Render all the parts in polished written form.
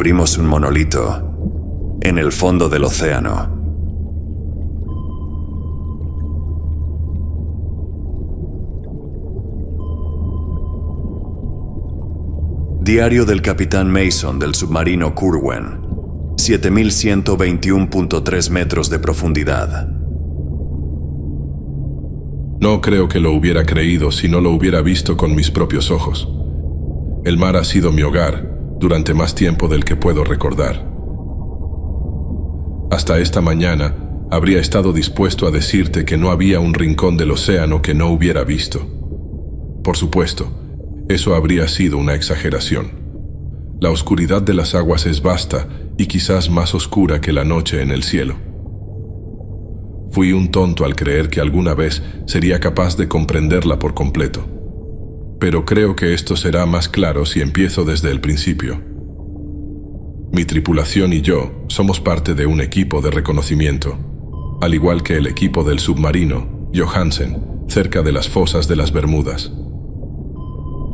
descubrimos un monolito en el fondo del océano. Diario del capitán Mason del submarino Curwen, 7121.3 metros de profundidad. No creo que lo hubiera creído si no lo hubiera visto con mis propios ojos. El mar ha sido mi hogar durante más tiempo del que puedo recordar. Hasta esta mañana habría estado dispuesto a decirte que no había un rincón del océano que no hubiera visto. Por supuesto, eso habría sido una exageración. La oscuridad de las aguas es vasta y quizás más oscura que la noche en el cielo. Fui un tonto al creer que alguna vez sería capaz de comprenderla por completo. Pero creo que esto será más claro si empiezo desde el principio. Mi tripulación y yo somos parte de un equipo de reconocimiento, al igual que el equipo del submarino Johansen, cerca de las fosas de las Bermudas.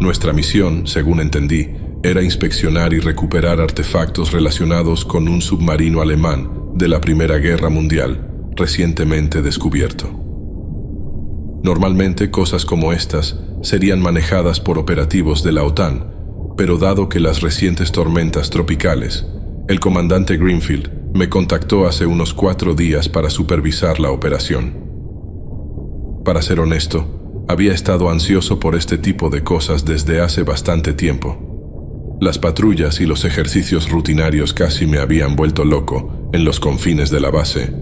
Nuestra misión, según entendí, era inspeccionar y recuperar artefactos relacionados con un submarino alemán de la Primera Guerra Mundial, recientemente descubierto. Normalmente cosas como estas serían manejadas por operativos de la OTAN, pero dado que las recientes tormentas tropicales, el comandante Greenfield me contactó hace unos 4 días para supervisar la operación. Para ser honesto, había estado ansioso por este tipo de cosas desde hace bastante tiempo. Las patrullas y los ejercicios rutinarios casi me habían vuelto loco en los confines de la base.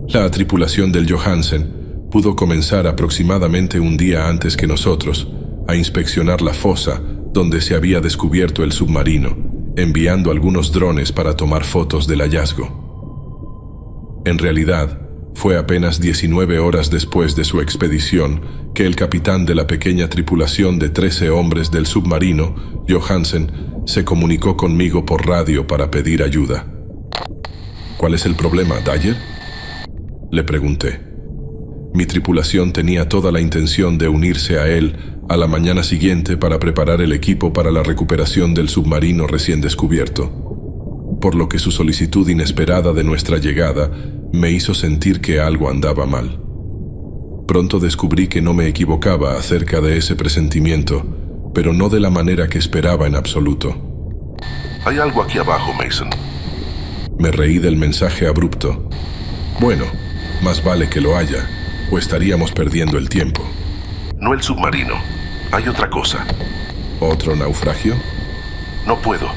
La tripulación del Johansen pudo comenzar aproximadamente un día antes que nosotros a inspeccionar la fosa donde se había descubierto el submarino, enviando algunos drones para tomar fotos del hallazgo. En realidad, fue apenas 19 horas después de su expedición que el capitán de la pequeña tripulación de 13 hombres del submarino, Johansen, se comunicó conmigo por radio para pedir ayuda. ¿Cuál es el problema, Dyer?, le pregunté. Mi tripulación tenía toda la intención de unirse a él a la mañana siguiente para preparar el equipo para la recuperación del submarino recién descubierto, por lo que su solicitud inesperada de nuestra llegada me hizo sentir que algo andaba mal. Pronto descubrí que no me equivocaba acerca de ese presentimiento, pero no de la manera que esperaba en absoluto. Hay algo aquí abajo, Mason. Me reí del mensaje abrupto. Bueno, más vale que lo haya, o estaríamos perdiendo el tiempo. No el submarino. Hay otra cosa. ¿Otro naufragio? No puedo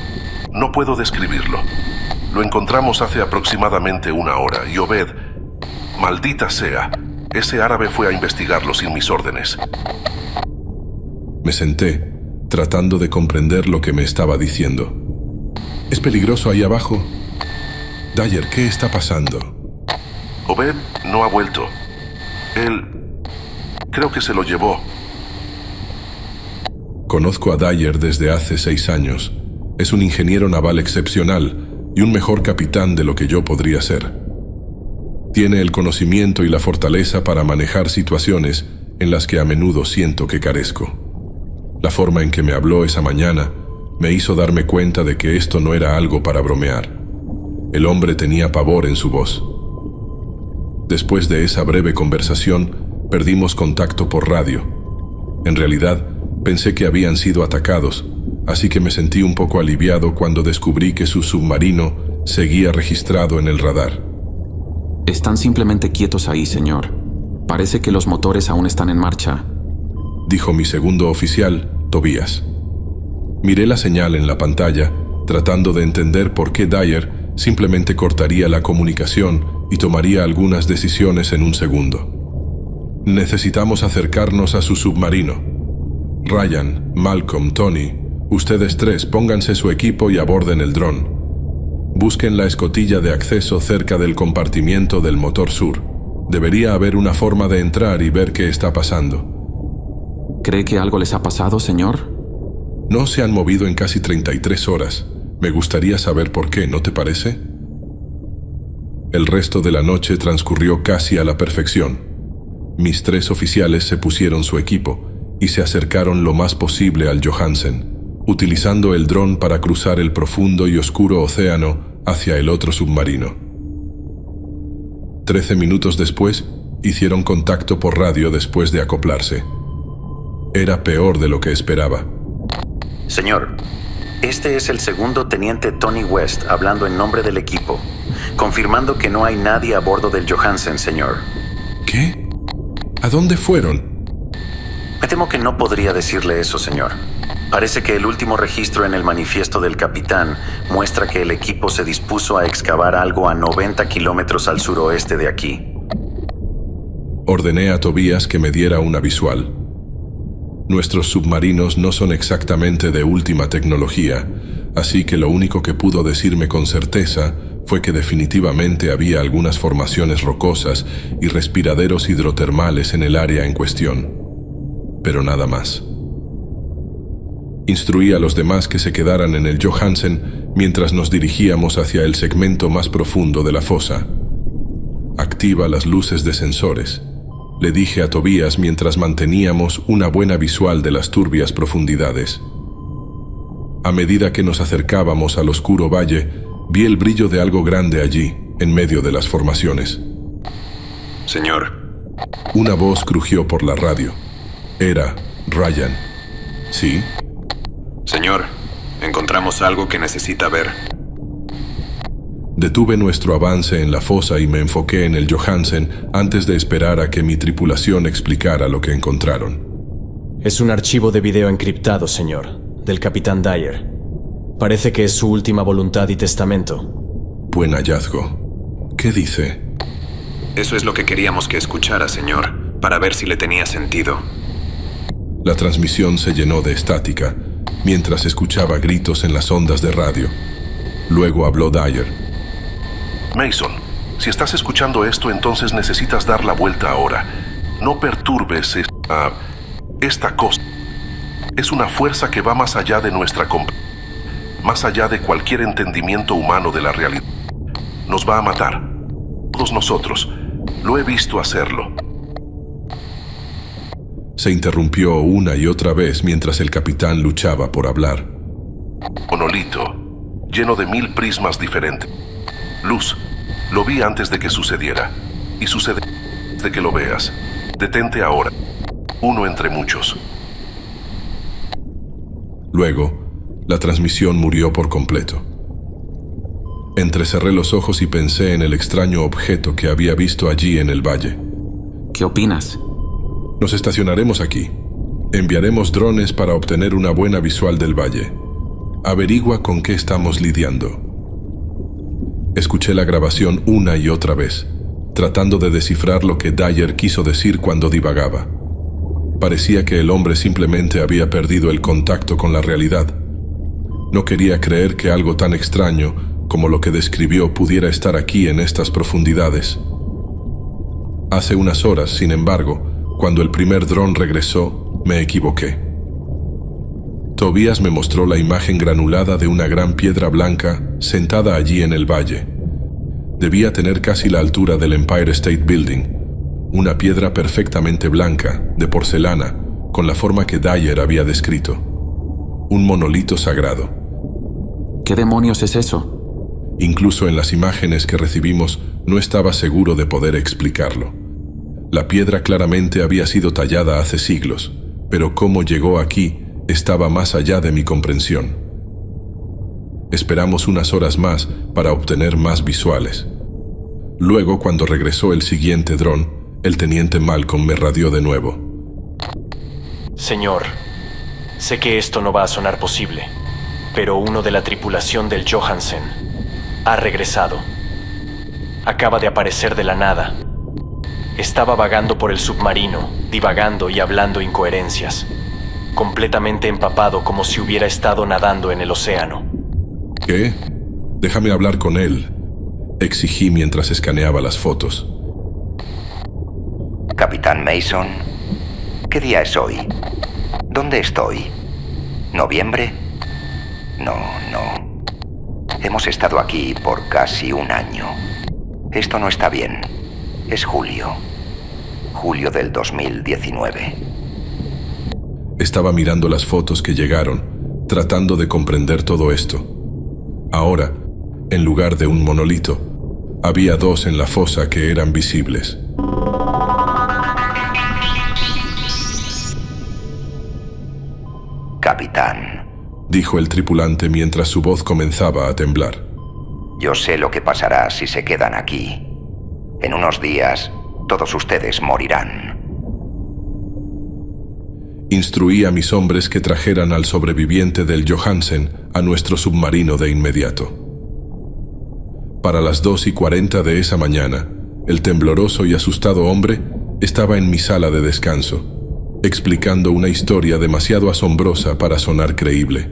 describirlo. Lo encontramos hace aproximadamente 1 hora y Obed, maldita sea, ese árabe fue a investigarlo sin mis órdenes. Me senté, tratando de comprender lo que me estaba diciendo. ¿Es peligroso ahí abajo? Dyer, ¿qué está pasando? Obed no ha vuelto. Él... creo que se lo llevó. Conozco a Dyer desde hace 6 años. Es un ingeniero naval excepcional y un mejor capitán de lo que yo podría ser. Tiene el conocimiento y la fortaleza para manejar situaciones en las que a menudo siento que carezco. La forma en que me habló esa mañana me hizo darme cuenta de que esto no era algo para bromear. El hombre tenía pavor en su voz. Después de esa breve conversación, perdimos contacto por radio. En realidad, pensé que habían sido atacados, así que me sentí un poco aliviado cuando descubrí que su submarino seguía registrado en el radar. Están simplemente quietos ahí, señor. Parece que los motores aún están en marcha, dijo mi segundo oficial, Tobias. Miré la señal en la pantalla, tratando de entender por qué Dyer simplemente cortaría la comunicación y tomaría algunas decisiones en un segundo. Necesitamos acercarnos a su submarino. Ryan, Malcolm, Tony, ustedes 3 pónganse su equipo y aborden el dron. Busquen la escotilla de acceso cerca del compartimiento del motor sur. Debería haber una forma de entrar y ver qué está pasando. ¿Cree que algo les ha pasado, señor? No se han movido en casi 33 horas. Me gustaría saber por qué, ¿no te parece? El resto de la noche transcurrió casi a la perfección. Mis 3 oficiales se pusieron su equipo y se acercaron lo más posible al Johansen, utilizando el dron para cruzar el profundo y oscuro océano hacia el otro submarino. 13 minutos después, hicieron contacto por radio después de acoplarse. Era peor de lo que esperaba. Señor, este es el segundo teniente Tony West hablando en nombre del equipo, confirmando que no hay nadie a bordo del Johansen, señor. ¿Qué? ¿A dónde fueron? Me temo que no podría decirle eso, señor. Parece que el último registro en el manifiesto del capitán muestra que el equipo se dispuso a excavar algo a 90 kilómetros al suroeste de aquí. Ordené a Tobías que me diera una visual. Nuestros submarinos no son exactamente de última tecnología, así que lo único que pudo decirme con certeza fue que definitivamente había algunas formaciones rocosas y respiraderos hidrotermales en el área en cuestión. Pero nada más. Instruí a los demás que se quedaran en el Johansen mientras nos dirigíamos hacia el segmento más profundo de la fosa. Activa las luces de sensores, le dije a Tobías mientras manteníamos una buena visual de las turbias profundidades. A medida que nos acercábamos al oscuro valle, vi el brillo de algo grande allí, en medio de las formaciones. Señor. Una voz crujió por la radio. Era Ryan. ¿Sí? Señor, encontramos algo que necesita ver. Detuve nuestro avance en la fosa y me enfoqué en el Johansen antes de esperar a que mi tripulación explicara lo que encontraron. Es un archivo de video encriptado, señor, del capitán Dyer. Parece que es su última voluntad y testamento. Buen hallazgo. ¿Qué dice? Eso es lo que queríamos que escuchara, señor, para ver si le tenía sentido. La transmisión se llenó de estática, mientras escuchaba gritos en las ondas de radio. Luego habló Dyer. Mason, si estás escuchando esto, entonces necesitas dar la vuelta ahora. No perturbes esta cosa. Es una fuerza que va más allá de nuestra más allá de cualquier entendimiento humano de la realidad. Nos va a matar. Todos nosotros. Lo he visto hacerlo. Se interrumpió una y otra vez mientras el capitán luchaba por hablar. Monolito, lleno de 1000 prismas diferentes. Luz, lo vi antes de que sucediera. Y sucede antes de que lo veas. Detente ahora. Uno entre muchos. Luego, la transmisión murió por completo. Entrecerré los ojos y pensé en el extraño objeto que había visto allí en el valle. ¿Qué opinas? Nos estacionaremos aquí. Enviaremos drones para obtener una buena visual del valle. Averigua con qué estamos lidiando. Escuché la grabación una y otra vez, tratando de descifrar lo que Dyer quiso decir cuando divagaba. Parecía que el hombre simplemente había perdido el contacto con la realidad. No quería creer que algo tan extraño como lo que describió pudiera estar aquí en estas profundidades. Hace unas horas, sin embargo, cuando el primer dron regresó, me equivoqué. Tobías me mostró la imagen granulada de una gran piedra blanca sentada allí en el valle. Debía tener casi la altura del Empire State Building, una piedra perfectamente blanca, de porcelana, con la forma que Dyer había descrito. Un monolito sagrado. ¿Qué demonios es eso? Incluso en las imágenes que recibimos, no estaba seguro de poder explicarlo. La piedra claramente había sido tallada hace siglos, pero cómo llegó aquí estaba más allá de mi comprensión. Esperamos unas horas más para obtener más visuales. Luego, cuando regresó el siguiente dron, el teniente Malcolm me radió de nuevo. Señor, sé que esto no va a sonar posible, pero uno de la tripulación del Johansen ha regresado. Acaba de aparecer de la nada. Estaba vagando por el submarino, divagando y hablando incoherencias, completamente empapado como si hubiera estado nadando en el océano. ¿Qué? Déjame hablar con él, exigí mientras escaneaba las fotos. Capitán Mason, ¿qué día es hoy? ¿Dónde estoy? ¿Noviembre? No. Hemos estado aquí por casi un año. Esto no está bien. Es julio. Julio del 2019. Estaba mirando las fotos que llegaron, tratando de comprender todo esto. Ahora, en lugar de un monolito, había dos en la fosa que eran visibles. Capitán, Dijo el tripulante mientras su voz comenzaba a temblar. yo sé lo que pasará si se quedan aquí. En unos días, todos ustedes morirán. Instruí a mis hombres que trajeran al sobreviviente del Johansen a nuestro submarino de inmediato. Para las 2:40 de esa mañana, el tembloroso y asustado hombre estaba en mi sala de descanso, explicando una historia demasiado asombrosa para sonar creíble.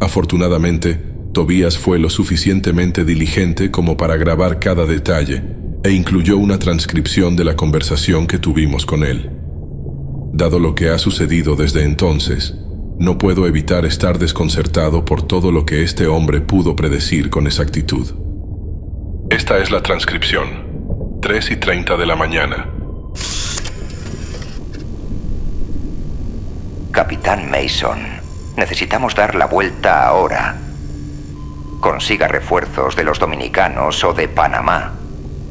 Afortunadamente, Tobías fue lo suficientemente diligente como para grabar cada detalle e incluyó una transcripción de la conversación que tuvimos con él. Dado lo que ha sucedido desde entonces, no puedo evitar estar desconcertado por todo lo que este hombre pudo predecir con exactitud. Esta es la transcripción. 3:30 de la mañana. Capitán Mason, necesitamos dar la vuelta ahora. Consiga refuerzos de los dominicanos o de Panamá.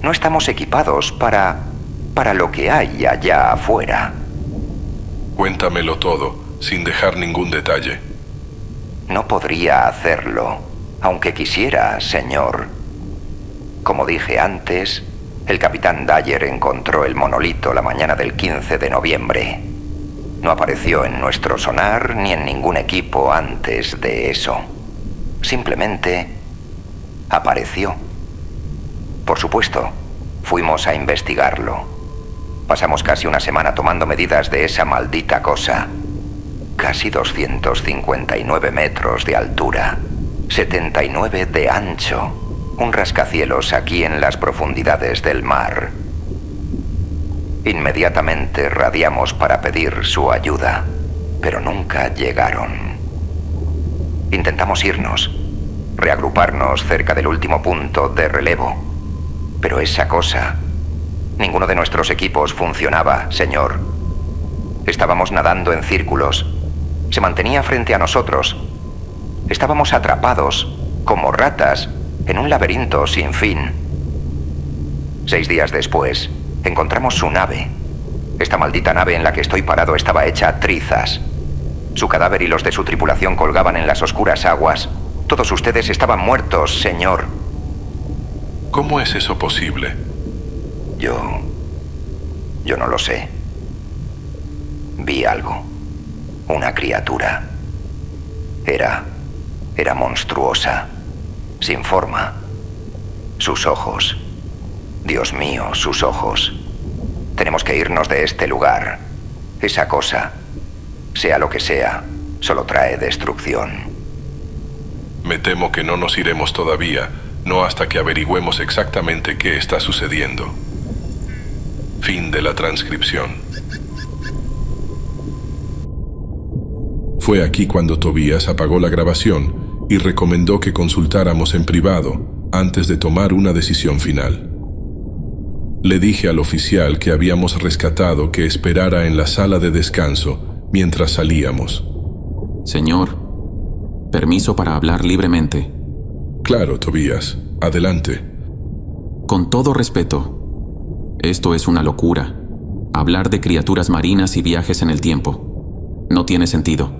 No estamos equipados para lo que hay allá afuera. Cuéntamelo todo, sin dejar ningún detalle. No podría hacerlo, aunque quisiera, señor. Como dije antes, el capitán Dyer encontró el monolito la mañana del 15 de noviembre. No apareció en nuestro sonar ni en ningún equipo antes de eso. Simplemente apareció. Por supuesto, fuimos a investigarlo. Pasamos casi una semana tomando medidas de esa maldita cosa. Casi 259 metros de altura, 79 de ancho. Un rascacielos aquí en las profundidades del mar. Inmediatamente radiamos para pedir su ayuda, pero nunca llegaron. Intentamos irnos, reagruparnos cerca del último punto de relevo, pero esa cosa... Ninguno de nuestros equipos funcionaba, señor. Estábamos nadando en círculos. Se mantenía frente a nosotros. Estábamos atrapados, como ratas, en un laberinto sin fin. 6 días después, encontramos su nave. Esta maldita nave en la que estoy parado estaba hecha trizas. Su cadáver y los de su tripulación colgaban en las oscuras aguas. Todos ustedes estaban muertos, señor. ¿Cómo es eso posible? Yo no lo sé. Vi algo. Una criatura. Era monstruosa. Sin forma. Sus ojos. Dios mío, sus ojos. Tenemos que irnos de este lugar. Esa cosa, sea lo que sea, solo trae destrucción. Me temo que no nos iremos todavía, no hasta que averigüemos exactamente qué está sucediendo. Fin de la transcripción. Fue aquí cuando Tobías apagó la grabación y recomendó que consultáramos en privado antes de tomar una decisión final. Le dije al oficial que habíamos rescatado que esperara en la sala de descanso mientras salíamos. Señor, permiso para hablar libremente. Claro, Tobías, adelante. Con todo respeto, esto es una locura. Hablar de criaturas marinas y viajes en el tiempo. No tiene sentido.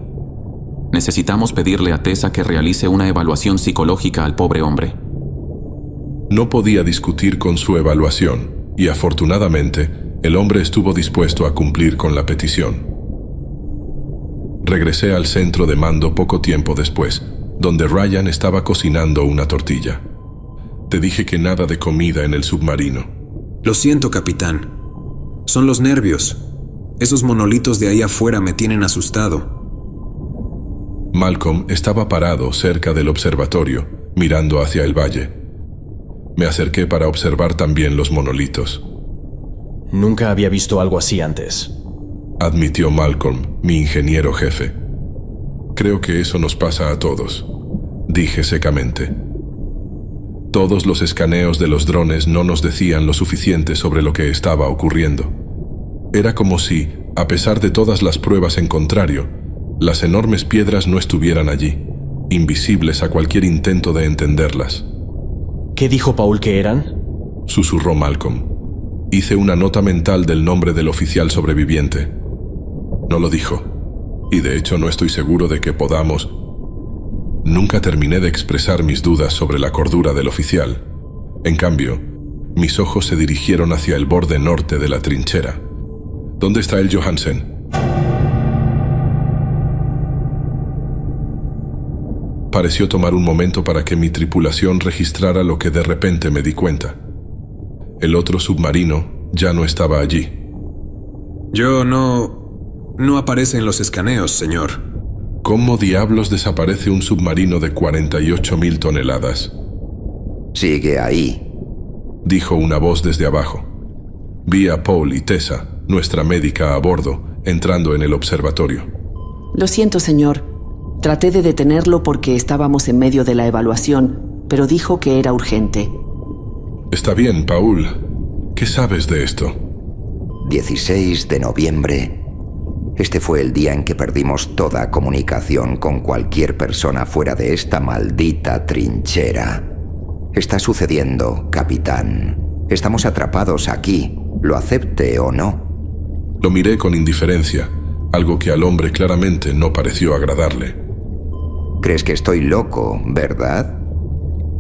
Necesitamos pedirle a Tessa que realice una evaluación psicológica al pobre hombre. No podía discutir con su evaluación, y afortunadamente, el hombre estuvo dispuesto a cumplir con la petición. Regresé al centro de mando poco tiempo después, donde Ryan estaba cocinando una tortilla. Te dije que nada de comida en el submarino. Lo siento, capitán. Son los nervios. Esos monolitos de ahí afuera me tienen asustado. Malcolm estaba parado cerca del observatorio, mirando hacia el valle. Me acerqué para observar también los monolitos. Nunca había visto algo así antes, admitió Malcolm, mi ingeniero jefe. Creo que eso nos pasa a todos, dije secamente. Todos los escaneos de los drones no nos decían lo suficiente sobre lo que estaba ocurriendo. Era como si, a pesar de todas las pruebas en contrario, las enormes piedras no estuvieran allí, invisibles a cualquier intento de entenderlas. ¿Qué dijo Paul que eran? Susurró Malcolm. Hice una nota mental del nombre del oficial sobreviviente. No lo dijo, y de hecho no estoy seguro de que podamos. Nunca terminé de expresar mis dudas sobre la cordura del oficial. En cambio, mis ojos se dirigieron hacia el borde norte de la trinchera. ¿Dónde está el Johansen? Pareció tomar un momento para que mi tripulación registrara lo que de repente me di cuenta. El otro submarino ya no estaba allí. No aparece en los escaneos, señor. ¿Cómo diablos desaparece un submarino de 48.000 toneladas? Sigue ahí, Dijo una voz desde abajo. Vi a Paul y Tessa, nuestra médica a bordo, entrando en el observatorio. Lo siento, señor. Traté de detenerlo porque estábamos en medio de la evaluación, pero dijo que era urgente. Está bien, Paul. ¿Qué sabes de esto? 16 de noviembre. Este fue el día en que perdimos toda comunicación con cualquier persona fuera de esta maldita trinchera. Está sucediendo, capitán. Estamos atrapados aquí, lo acepte o no. Lo miré con indiferencia, algo que al hombre claramente no pareció agradarle. ¿Crees que estoy loco, verdad?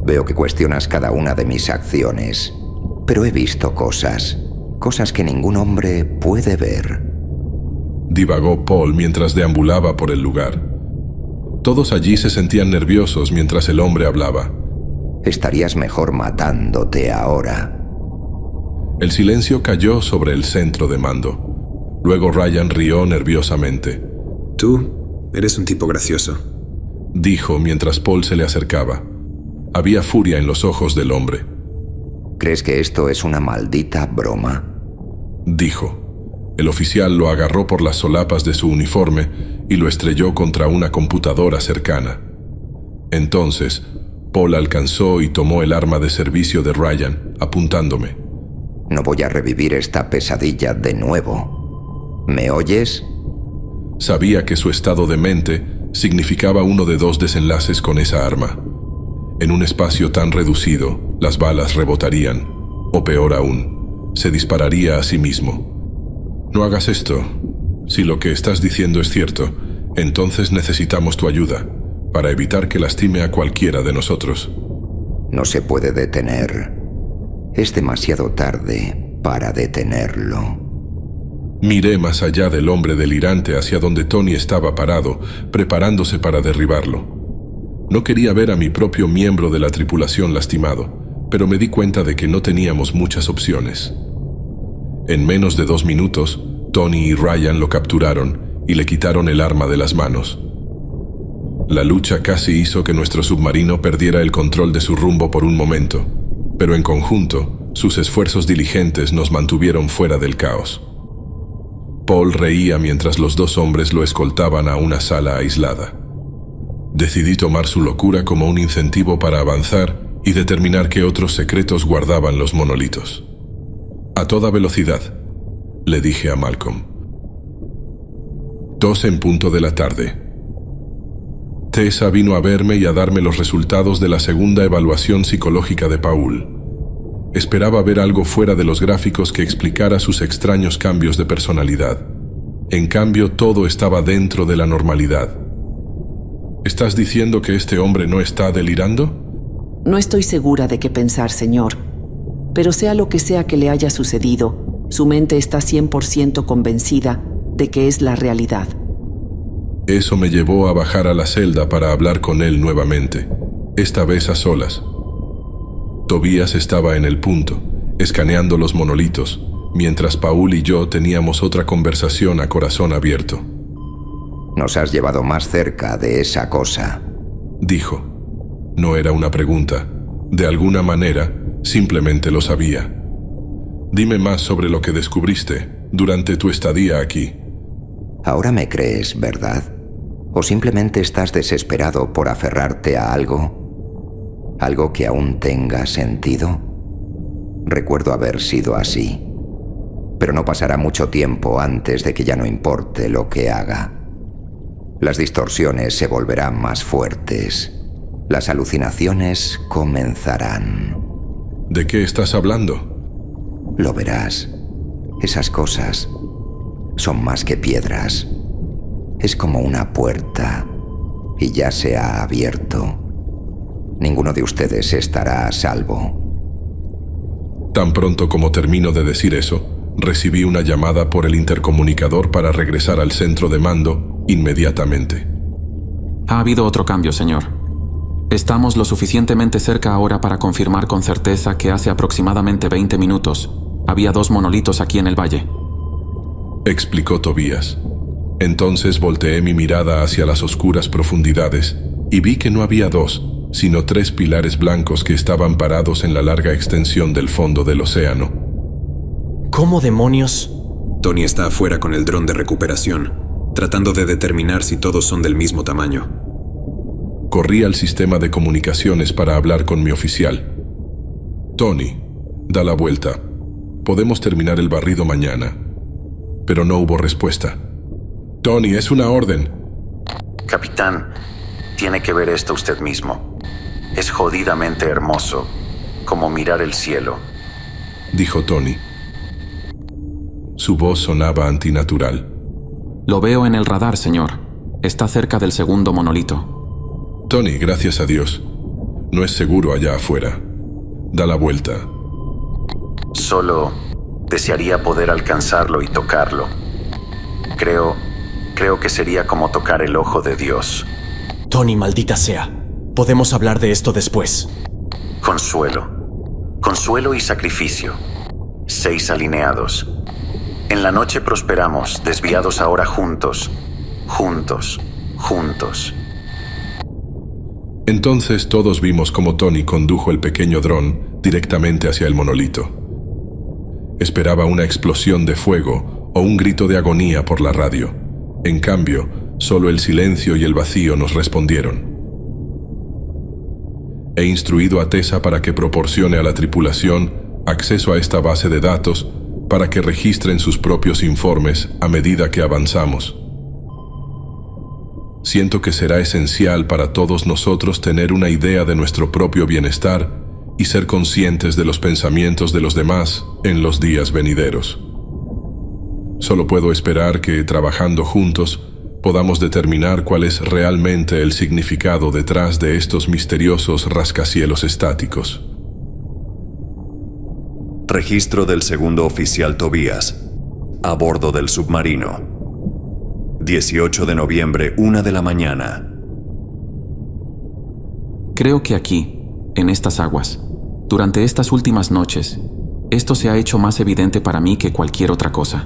Veo que cuestionas cada una de mis acciones, pero he visto cosas que ningún hombre puede ver. Divagó Paul mientras deambulaba por el lugar. Todos allí se sentían nerviosos mientras el hombre hablaba. Estarías mejor matándote ahora. El silencio cayó sobre el centro de mando. Luego Ryan rió nerviosamente. Tú eres un tipo gracioso, Dijo mientras Paul se le acercaba. Había furia en los ojos del hombre. ¿Crees que esto es una maldita broma? Dijo. El oficial lo agarró por las solapas de su uniforme y lo estrelló contra una computadora cercana. Entonces, Paul alcanzó y tomó el arma de servicio de Ryan, apuntándome. No voy a revivir esta pesadilla de nuevo. ¿Me oyes? Sabía que su estado de mente significaba uno de dos desenlaces con esa arma. En un espacio tan reducido, las balas rebotarían, o peor aún, se dispararía a sí mismo. No hagas esto. Si lo que estás diciendo es cierto, entonces necesitamos tu ayuda, para evitar que lastime a cualquiera de nosotros. No se puede detener. Es demasiado tarde para detenerlo. Miré más allá del hombre delirante hacia donde Tony estaba parado, preparándose para derribarlo. No quería ver a mi propio miembro de la tripulación lastimado, pero me di cuenta de que no teníamos muchas opciones. En menos de 2 minutos, Tony y Ryan lo capturaron y le quitaron el arma de las manos. La lucha casi hizo que nuestro submarino perdiera el control de su rumbo por un momento, pero en conjunto, sus esfuerzos diligentes nos mantuvieron fuera del caos. Paul reía mientras los 2 hombres lo escoltaban a una sala aislada. Decidí tomar su locura como un incentivo para avanzar y determinar qué otros secretos guardaban los monolitos. A toda velocidad, le dije a Malcolm. 2 en punto de la tarde. Tessa vino a verme y a darme los resultados de la segunda evaluación psicológica de Paul. Esperaba ver algo fuera de los gráficos que explicara sus extraños cambios de personalidad. En cambio, todo estaba dentro de la normalidad. ¿Estás diciendo que este hombre no está delirando? No estoy segura de qué pensar, señor. Pero sea lo que sea que le haya sucedido, su mente está 100% convencida de que es la realidad. Eso me llevó a bajar a la celda para hablar con él nuevamente, esta vez a solas. Tobías estaba en el punto, escaneando los monolitos, mientras Paul y yo teníamos otra conversación a corazón abierto. Nos has llevado más cerca de esa cosa, dijo. No era una pregunta. De alguna manera, simplemente lo sabía. Dime más sobre lo que descubriste durante tu estadía aquí. Ahora me crees, ¿verdad? ¿O simplemente estás desesperado por aferrarte a algo? ¿Algo que aún tenga sentido? Recuerdo haber sido así. Pero no pasará mucho tiempo antes de que ya no importe lo que haga. Las distorsiones se volverán más fuertes. Las alucinaciones comenzarán. ¿De qué estás hablando? Lo verás. Esas cosas son más que piedras. Es como una puerta y ya se ha abierto. Ninguno de ustedes estará a salvo. Tan pronto como termino de decir eso, recibí una llamada por el intercomunicador para regresar al centro de mando inmediatamente. Ha habido otro cambio, señor. Estamos lo suficientemente cerca ahora para confirmar con certeza que hace aproximadamente 20 minutos había 2 monolitos aquí en el valle. Explicó Tobías. Entonces volteé mi mirada hacia las oscuras profundidades y vi que no había 2, sino 3 pilares blancos que estaban parados en la larga extensión del fondo del océano. ¿Cómo demonios? Tony está afuera con el dron de recuperación, tratando de determinar si todos son del mismo tamaño. Corrí al sistema de comunicaciones para hablar con mi oficial. Tony, da la vuelta. Podemos terminar el barrido mañana. Pero no hubo respuesta. Tony, es una orden. Capitán, tiene que ver esto usted mismo. Es jodidamente hermoso, como mirar el cielo, dijo Tony. Su voz sonaba antinatural. Lo veo en el radar, señor. Está cerca del segundo monolito. Tony, gracias a Dios. No es seguro allá afuera. Da la vuelta. Solo desearía poder alcanzarlo y tocarlo. Creo que sería como tocar el ojo de Dios. Tony, maldita sea. Podemos hablar de esto después. Consuelo y sacrificio. 6 alineados. En la noche prosperamos, desviados ahora juntos. Entonces todos vimos cómo Tony condujo el pequeño dron directamente hacia el monolito. Esperaba una explosión de fuego o un grito de agonía por la radio. En cambio, solo el silencio y el vacío nos respondieron. He instruido a Tessa para que proporcione a la tripulación acceso a esta base de datos para que registren sus propios informes a medida que avanzamos. Siento que será esencial para todos nosotros tener una idea de nuestro propio bienestar y ser conscientes de los pensamientos de los demás en los días venideros. Solo puedo esperar que, trabajando juntos, podamos determinar cuál es realmente el significado detrás de estos misteriosos rascacielos estáticos. Registro del segundo oficial Tobías, a bordo del submarino. 18 de noviembre, 1 de la mañana. Creo que aquí, en estas aguas, durante estas últimas noches, esto se ha hecho más evidente para mí que cualquier otra cosa.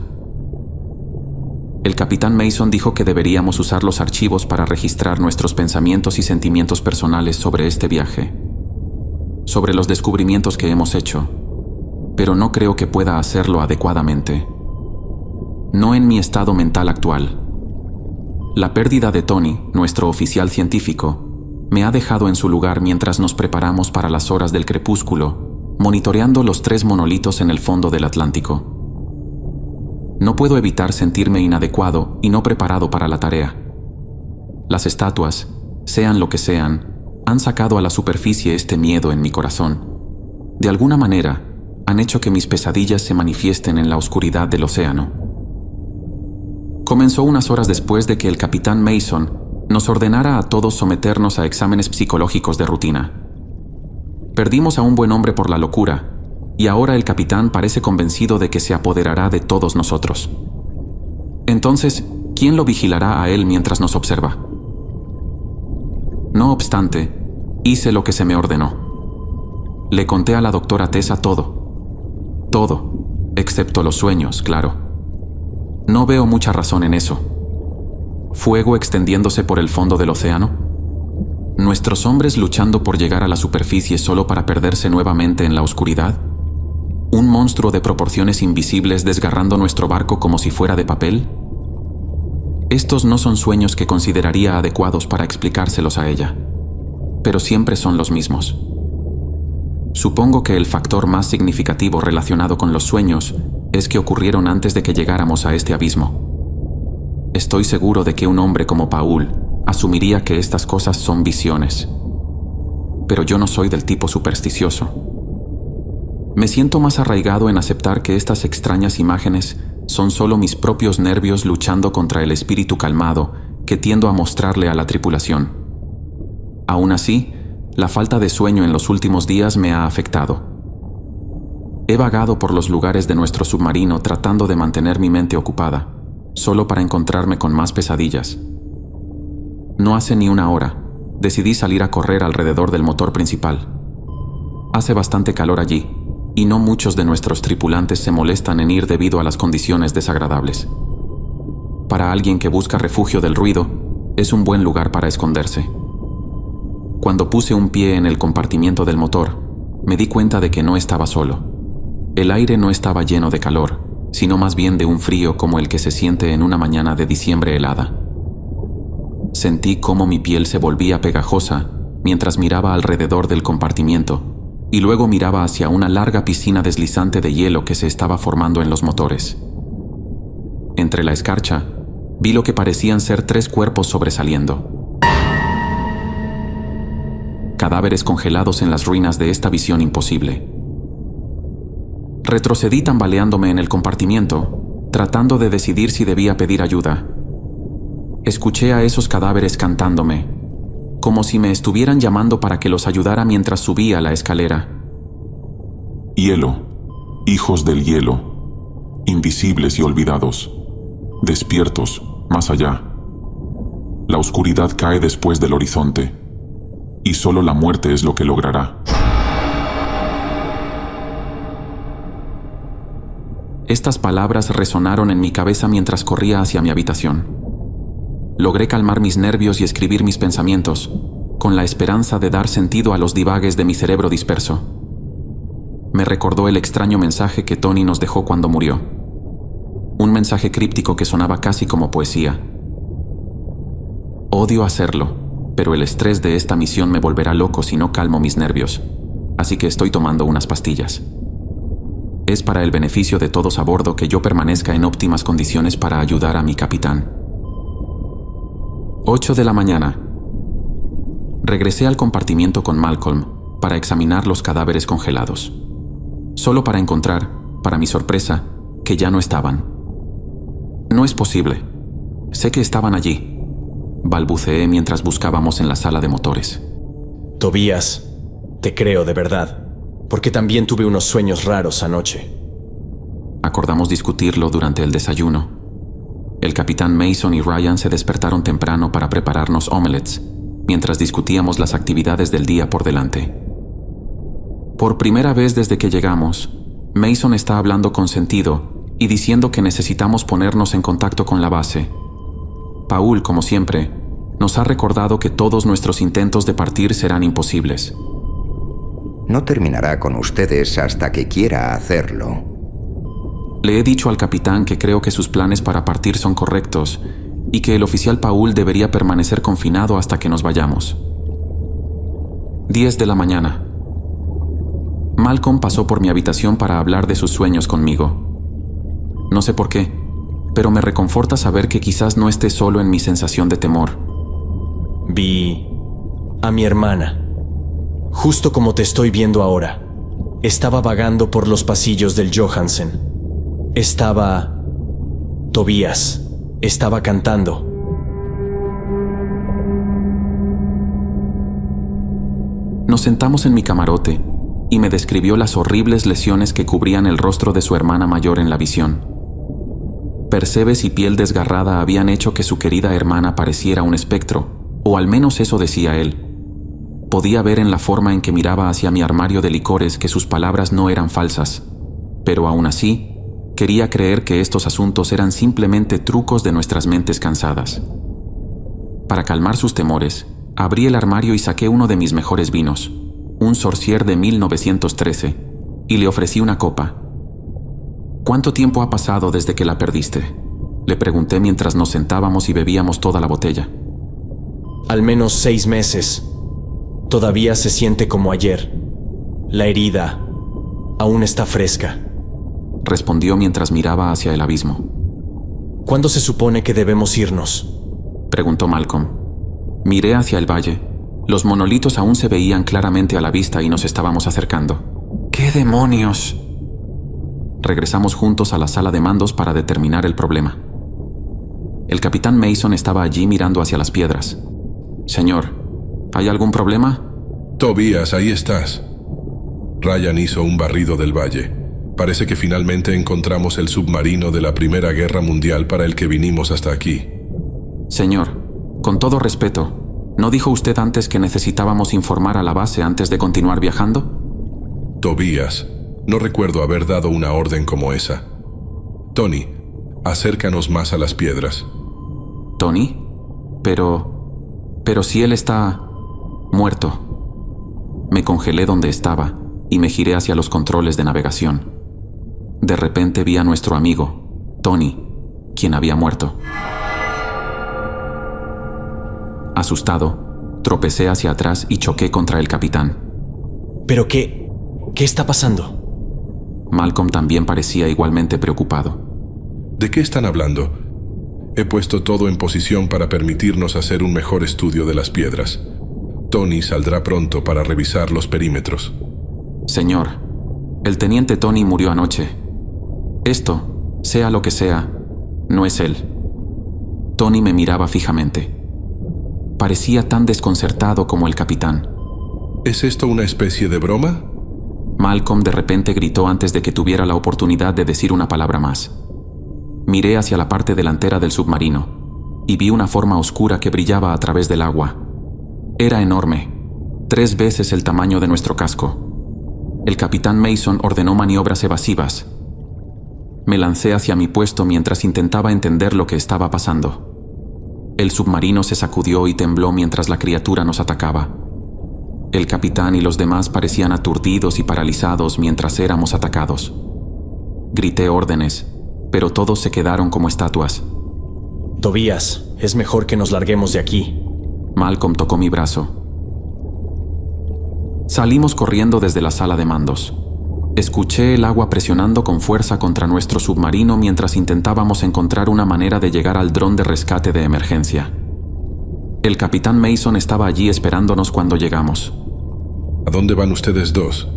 El capitán Mason dijo que deberíamos usar los archivos para registrar nuestros pensamientos y sentimientos personales sobre este viaje, sobre los descubrimientos que hemos hecho, pero no creo que pueda hacerlo adecuadamente. No en mi estado mental actual. La pérdida de Tony, nuestro oficial científico, me ha dejado en su lugar mientras nos preparamos para las horas del crepúsculo, monitoreando los 3 monolitos en el fondo del Atlántico. No puedo evitar sentirme inadecuado y no preparado para la tarea. Las estatuas, sean lo que sean, han sacado a la superficie este miedo en mi corazón. De alguna manera, han hecho que mis pesadillas se manifiesten en la oscuridad del océano. Comenzó unas horas después de que el capitán Mason nos ordenara a todos someternos a exámenes psicológicos de rutina. Perdimos a un buen hombre por la locura, y ahora el capitán parece convencido de que se apoderará de todos nosotros. Entonces, ¿quién lo vigilará a él mientras nos observa? No obstante, hice lo que se me ordenó. Le conté a la doctora Tessa todo, excepto los sueños, claro. No veo mucha razón en eso. ¿Fuego extendiéndose por el fondo del océano? ¿Nuestros hombres luchando por llegar a la superficie solo para perderse nuevamente en la oscuridad? ¿Un monstruo de proporciones invisibles desgarrando nuestro barco como si fuera de papel? Estos no son sueños que consideraría adecuados para explicárselos a ella, pero siempre son los mismos. Supongo que el factor más significativo relacionado con los sueños es que ocurrieron antes de que llegáramos a este abismo. Estoy seguro de que un hombre como Paul asumiría que estas cosas son visiones. Pero yo no soy del tipo supersticioso. Me siento más arraigado en aceptar que estas extrañas imágenes son solo mis propios nervios luchando contra el espíritu calmado que tiendo a mostrarle a la tripulación. Aún así, la falta de sueño en los últimos días me ha afectado. He vagado por los lugares de nuestro submarino tratando de mantener mi mente ocupada, solo para encontrarme con más pesadillas. No hace ni una hora, decidí salir a correr alrededor del motor principal. Hace bastante calor allí, y no muchos de nuestros tripulantes se molestan en ir debido a las condiciones desagradables. Para alguien que busca refugio del ruido, es un buen lugar para esconderse. Cuando puse un pie en el compartimiento del motor, me di cuenta de que no estaba solo. El aire no estaba lleno de calor, sino más bien de un frío como el que se siente en una mañana de diciembre helada. Sentí cómo mi piel se volvía pegajosa mientras miraba alrededor del compartimiento y luego miraba hacia una larga piscina deslizante de hielo que se estaba formando en los motores. Entre la escarcha, vi lo que parecían ser 3 cuerpos sobresaliendo. Cadáveres congelados en las ruinas de esta visión imposible. Retrocedí tambaleándome en el compartimiento, tratando de decidir si debía pedir ayuda. Escuché a esos cadáveres cantándome, como si me estuvieran llamando para que los ayudara mientras subía la escalera. Hielo, hijos del hielo, invisibles y olvidados, despiertos, más allá. La oscuridad cae después del horizonte, y solo la muerte es lo que logrará. Estas palabras resonaron en mi cabeza mientras corría hacia mi habitación. Logré calmar mis nervios y escribir mis pensamientos, con la esperanza de dar sentido a los divagues de mi cerebro disperso. Me recordó el extraño mensaje que Tony nos dejó cuando murió. Un mensaje críptico que sonaba casi como poesía. Odio hacerlo, pero el estrés de esta misión me volverá loco si no calmo mis nervios, así que estoy tomando unas pastillas. Es para el beneficio de todos a bordo que yo permanezca en óptimas condiciones para ayudar a mi capitán. 8 de la mañana. Regresé al compartimiento con Malcolm para examinar los cadáveres congelados, solo para encontrar, para mi sorpresa, que ya no estaban. No es posible. Sé que estaban allí, balbuceé mientras buscábamos en la sala de motores. Tobías, te creo de verdad. Porque también tuve unos sueños raros anoche. Acordamos discutirlo durante el desayuno. El capitán Mason y Ryan se despertaron temprano para prepararnos omelets, mientras discutíamos las actividades del día por delante. Por primera vez desde que llegamos, Mason está hablando con sentido y diciendo que necesitamos ponernos en contacto con la base. Paul, como siempre, nos ha recordado que todos nuestros intentos de partir serán imposibles. No terminará con ustedes hasta que quiera hacerlo. Le he dicho al capitán que creo que sus planes para partir son correctos y que el oficial Paul debería permanecer confinado hasta que nos vayamos. 10 de la mañana. Malcolm pasó por mi habitación para hablar de sus sueños conmigo. No sé por qué, pero me reconforta saber que quizás no esté solo en mi sensación de temor. Vi a mi hermana. Justo como te estoy viendo ahora. Estaba vagando por los pasillos del Johansen. Tobías estaba cantando. Nos sentamos en mi camarote y me describió las horribles lesiones que cubrían el rostro de su hermana mayor en la visión. Percebes y piel desgarrada habían hecho que su querida hermana pareciera un espectro, o al menos eso decía él. Podía ver en la forma en que miraba hacia mi armario de licores que sus palabras no eran falsas, pero aún así, quería creer que estos asuntos eran simplemente trucos de nuestras mentes cansadas. Para calmar sus temores, abrí el armario y saqué uno de mis mejores vinos, un Sorcier de 1913, y le ofrecí una copa. ¿Cuánto tiempo ha pasado desde que la perdiste?, le pregunté mientras nos sentábamos y bebíamos toda la botella. Al menos 6 meses. Todavía se siente como ayer. La herida aún está fresca, respondió mientras miraba hacia el abismo. ¿Cuándo se supone que debemos irnos? Preguntó Malcolm. Miré hacia el valle. Los monolitos aún se veían claramente a la vista y nos estábamos acercando. ¡Qué demonios! Regresamos juntos a la sala de mandos para determinar el problema. El capitán Mason estaba allí mirando hacia las piedras. Señor, ¿hay algún problema? Tobías, ahí estás. Ryan hizo un barrido del valle. Parece que finalmente encontramos el submarino de la Primera Guerra Mundial para el que vinimos hasta aquí. Señor, con todo respeto, ¿no dijo usted antes que necesitábamos informar a la base antes de continuar viajando? Tobías, no recuerdo haber dado una orden como esa. Tony, acércanos más a las piedras. ¿Tony? Pero si él está muerto. Me congelé donde estaba y me giré hacia los controles de navegación. De repente vi a nuestro amigo, Tony, quien había muerto. Asustado, tropecé hacia atrás y choqué contra el capitán. ¿Pero qué está pasando? Malcolm también parecía igualmente preocupado. ¿De qué están hablando? He puesto todo en posición para permitirnos hacer un mejor estudio de las piedras. Tony saldrá pronto para revisar los perímetros. Señor, el teniente Tony murió anoche. Esto, sea lo que sea, no es él. Tony me miraba fijamente. Parecía tan desconcertado como el capitán. ¿Es esto una especie de broma? Malcolm de repente gritó antes de que tuviera la oportunidad de decir una palabra más. Miré hacia la parte delantera del submarino y vi una forma oscura que brillaba a través del agua. Era enorme, 3 veces el tamaño de nuestro casco. El capitán Mason ordenó maniobras evasivas. Me lancé hacia mi puesto mientras intentaba entender lo que estaba pasando. El submarino se sacudió y tembló mientras la criatura nos atacaba. El capitán y los demás parecían aturdidos y paralizados mientras éramos atacados. Grité órdenes, pero todos se quedaron como estatuas. Tobías, es mejor que nos larguemos de aquí. Malcolm tocó mi brazo. Salimos corriendo desde la sala de mandos. Escuché el agua presionando con fuerza contra nuestro submarino mientras intentábamos encontrar una manera de llegar al dron de rescate de emergencia. El capitán Mason estaba allí esperándonos cuando llegamos. ¿A dónde van ustedes dos?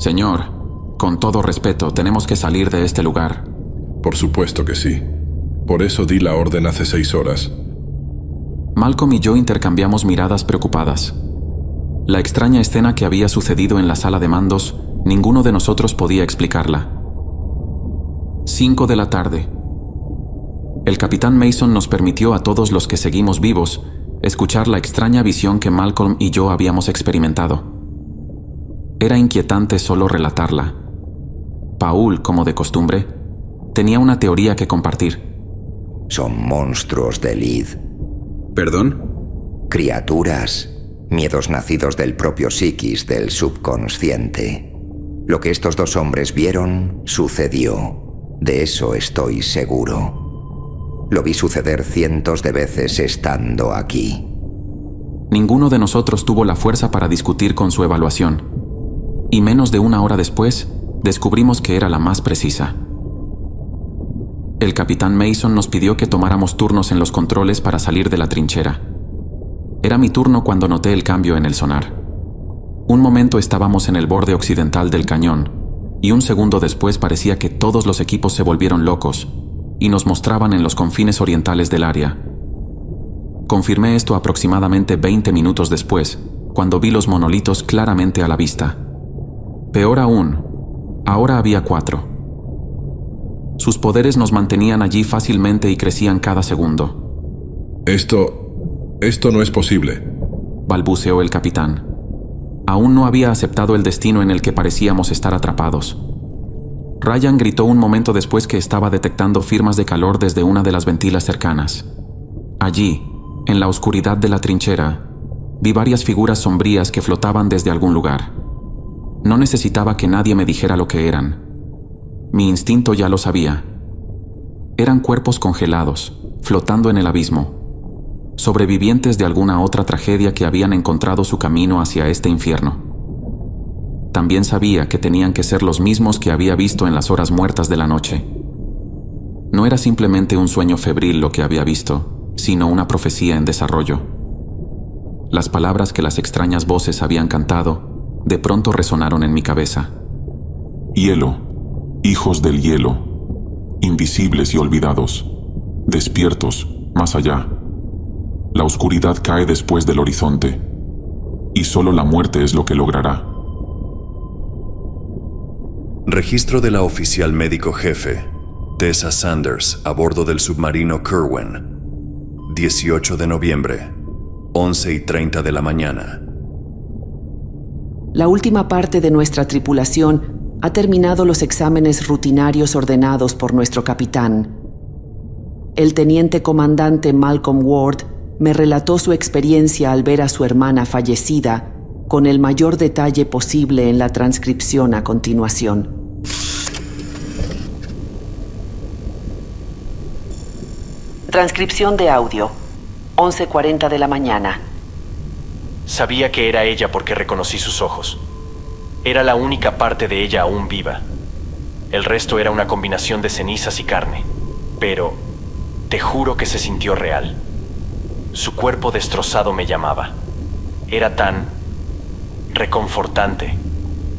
Señor, con todo respeto, tenemos que salir de este lugar. Por supuesto que sí. Por eso di la orden hace 6 horas. Malcolm y yo intercambiamos miradas preocupadas. La extraña escena que había sucedido en la sala de mandos, ninguno de nosotros podía explicarla. 5 de la tarde. El capitán Mason nos permitió a todos los que seguimos vivos escuchar la extraña visión que Malcolm y yo habíamos experimentado. Era inquietante solo relatarla. Paul, como de costumbre, tenía una teoría que compartir. Son monstruos de Lid. ¿Perdón? Criaturas, miedos nacidos del propio psiquis del subconsciente. Lo que estos 2 hombres vieron, sucedió. De eso estoy seguro. Lo vi suceder cientos de veces estando aquí. Ninguno de nosotros tuvo la fuerza para discutir con su evaluación. Y menos de 1 hora después, descubrimos que era la más precisa. El capitán Mason nos pidió que tomáramos turnos en los controles para salir de la trinchera. Era mi turno cuando noté el cambio en el sonar. Un momento estábamos en el borde occidental del cañón, y un segundo después parecía que todos los equipos se volvieron locos y nos mostraban en los confines orientales del área. Confirmé esto aproximadamente 20 minutos después, cuando vi los monolitos claramente a la vista. Peor aún, ahora había 4. Sus poderes nos mantenían allí fácilmente y crecían cada segundo. Esto no es posible, balbuceó el capitán. Aún no había aceptado el destino en el que parecíamos estar atrapados. Ryan gritó un momento después que estaba detectando firmas de calor desde una de las ventilas cercanas. Allí, en la oscuridad de la trinchera, vi varias figuras sombrías que flotaban desde algún lugar. No necesitaba que nadie me dijera lo que eran. Mi instinto ya lo sabía. Eran cuerpos congelados, flotando en el abismo, sobrevivientes de alguna otra tragedia que habían encontrado su camino hacia este infierno. También sabía que tenían que ser los mismos que había visto en las horas muertas de la noche. No era simplemente un sueño febril lo que había visto, sino una profecía en desarrollo. Las palabras que las extrañas voces habían cantado, de pronto resonaron en mi cabeza. Hielo, hijos del hielo, invisibles y olvidados, despiertos, más allá. La oscuridad cae después del horizonte, y solo la muerte es lo que logrará. Registro de la oficial médico jefe, Tessa Sanders, a bordo del submarino Kerwin. 18 de noviembre, 11:30 de la mañana. La última parte de nuestra tripulación ha terminado los exámenes rutinarios ordenados por nuestro capitán. El teniente comandante Malcolm Ward me relató su experiencia al ver a su hermana fallecida con el mayor detalle posible en la transcripción a continuación. Transcripción de audio, 11:40 de la mañana. Sabía que era ella porque reconocí sus ojos. Era la única parte de ella aún viva. El resto era una combinación de cenizas y carne. Pero te juro que se sintió real. Su cuerpo destrozado me llamaba. Era tan reconfortante.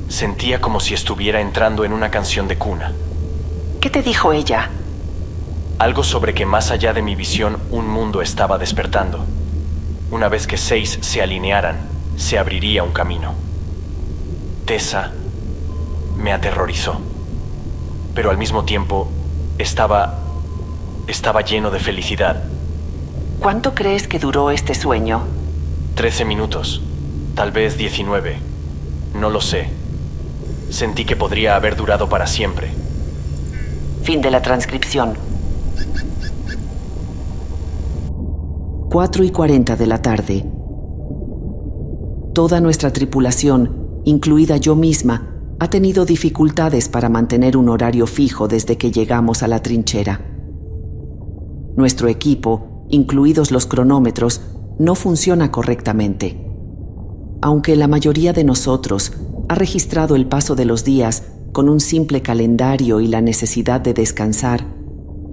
Sentía como si estuviera entrando en una canción de cuna. ¿Qué te dijo ella? Algo sobre que más allá de mi visión un mundo estaba despertando. Una vez que 6 se alinearan, se abriría un camino. Tessa me aterrorizó. Pero al mismo tiempo estaba lleno de felicidad. ¿Cuánto crees que duró este sueño? 13 minutos, tal vez 19. No lo sé. Sentí que podría haber durado para siempre. Fin de la transcripción. 4:40 de la tarde. Toda nuestra tripulación, incluida yo misma, ha tenido dificultades para mantener un horario fijo desde que llegamos a la trinchera. Nuestro equipo, incluidos los cronómetros, no funciona correctamente. Aunque la mayoría de nosotros ha registrado el paso de los días con un simple calendario y la necesidad de descansar,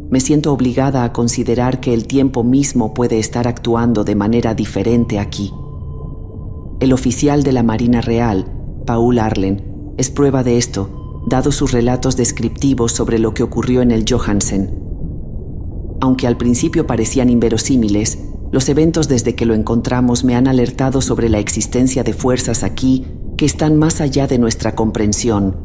me siento obligada a considerar que el tiempo mismo puede estar actuando de manera diferente aquí. El oficial de la Marina Real, Paul Arlen, es prueba de esto, dado sus relatos descriptivos sobre lo que ocurrió en el Johansen. Aunque al principio parecían inverosímiles, los eventos desde que lo encontramos me han alertado sobre la existencia de fuerzas aquí que están más allá de nuestra comprensión.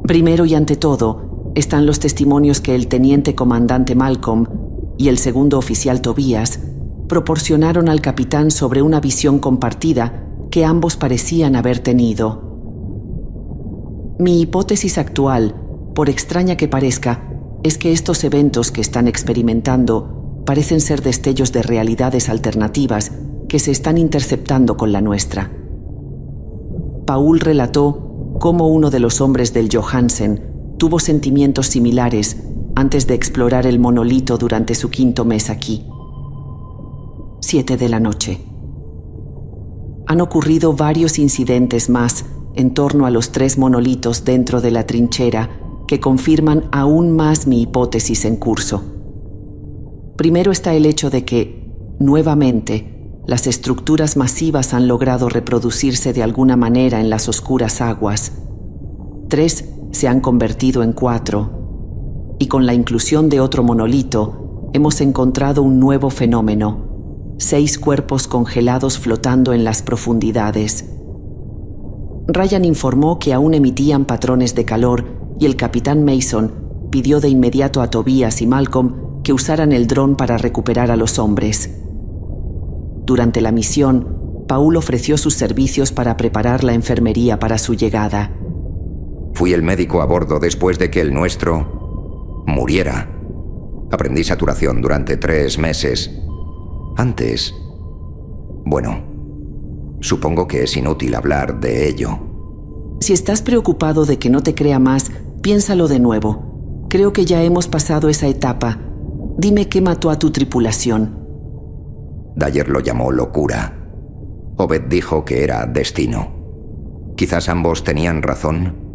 Primero y ante todo, están los testimonios que el teniente comandante Malcolm y el segundo oficial Tobias proporcionaron al capitán sobre una visión compartida que ambos parecían haber tenido. Mi hipótesis actual, por extraña que parezca, es que estos eventos que están experimentando parecen ser destellos de realidades alternativas que se están interceptando con la nuestra. Paul relató cómo uno de los hombres del Johansen tuvo sentimientos similares antes de explorar el monolito durante su 5º mes aquí. 7 de la noche. Han ocurrido varios incidentes más en torno a los 3 monolitos dentro de la trinchera que confirman aún más mi hipótesis en curso. Primero está el hecho de que, nuevamente, las estructuras masivas han logrado reproducirse de alguna manera en las oscuras aguas. 3 se han convertido en 4, y con la inclusión de otro monolito, hemos encontrado un nuevo fenómeno: 6 cuerpos congelados flotando en las profundidades. Ryan informó que aún emitían patrones de calor y el capitán Mason pidió de inmediato a Tobias y Malcolm que usaran el dron para recuperar a los hombres. Durante la misión, Paul ofreció sus servicios para preparar la enfermería para su llegada. Fui el médico a bordo después de que el nuestro muriera. Aprendí saturación durante 3 meses. Antes... Bueno, supongo que es inútil hablar de ello. Si estás preocupado de que no te crea más, piénsalo de nuevo. Creo que ya hemos pasado esa etapa. Dime qué mató a tu tripulación. Dyer lo llamó locura. Obed dijo que era destino. Quizás ambos tenían razón.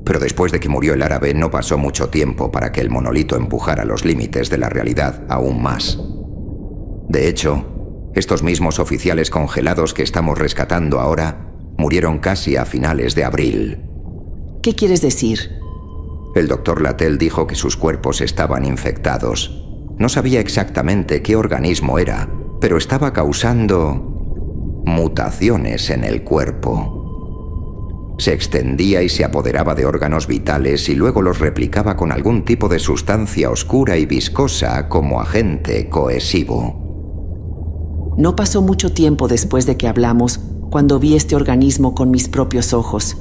Pero después de que murió el árabe no pasó mucho tiempo para que el monolito empujara los límites de la realidad aún más. De hecho, estos mismos oficiales congelados que estamos rescatando ahora murieron casi a finales de abril. ¿Qué quieres decir? El doctor Lattel dijo que sus cuerpos estaban infectados. No sabía exactamente qué organismo era, pero estaba causando mutaciones en el cuerpo. Se extendía y se apoderaba de órganos vitales y luego los replicaba con algún tipo de sustancia oscura y viscosa como agente cohesivo. No pasó mucho tiempo después de que hablamos cuando vi este organismo con mis propios ojos.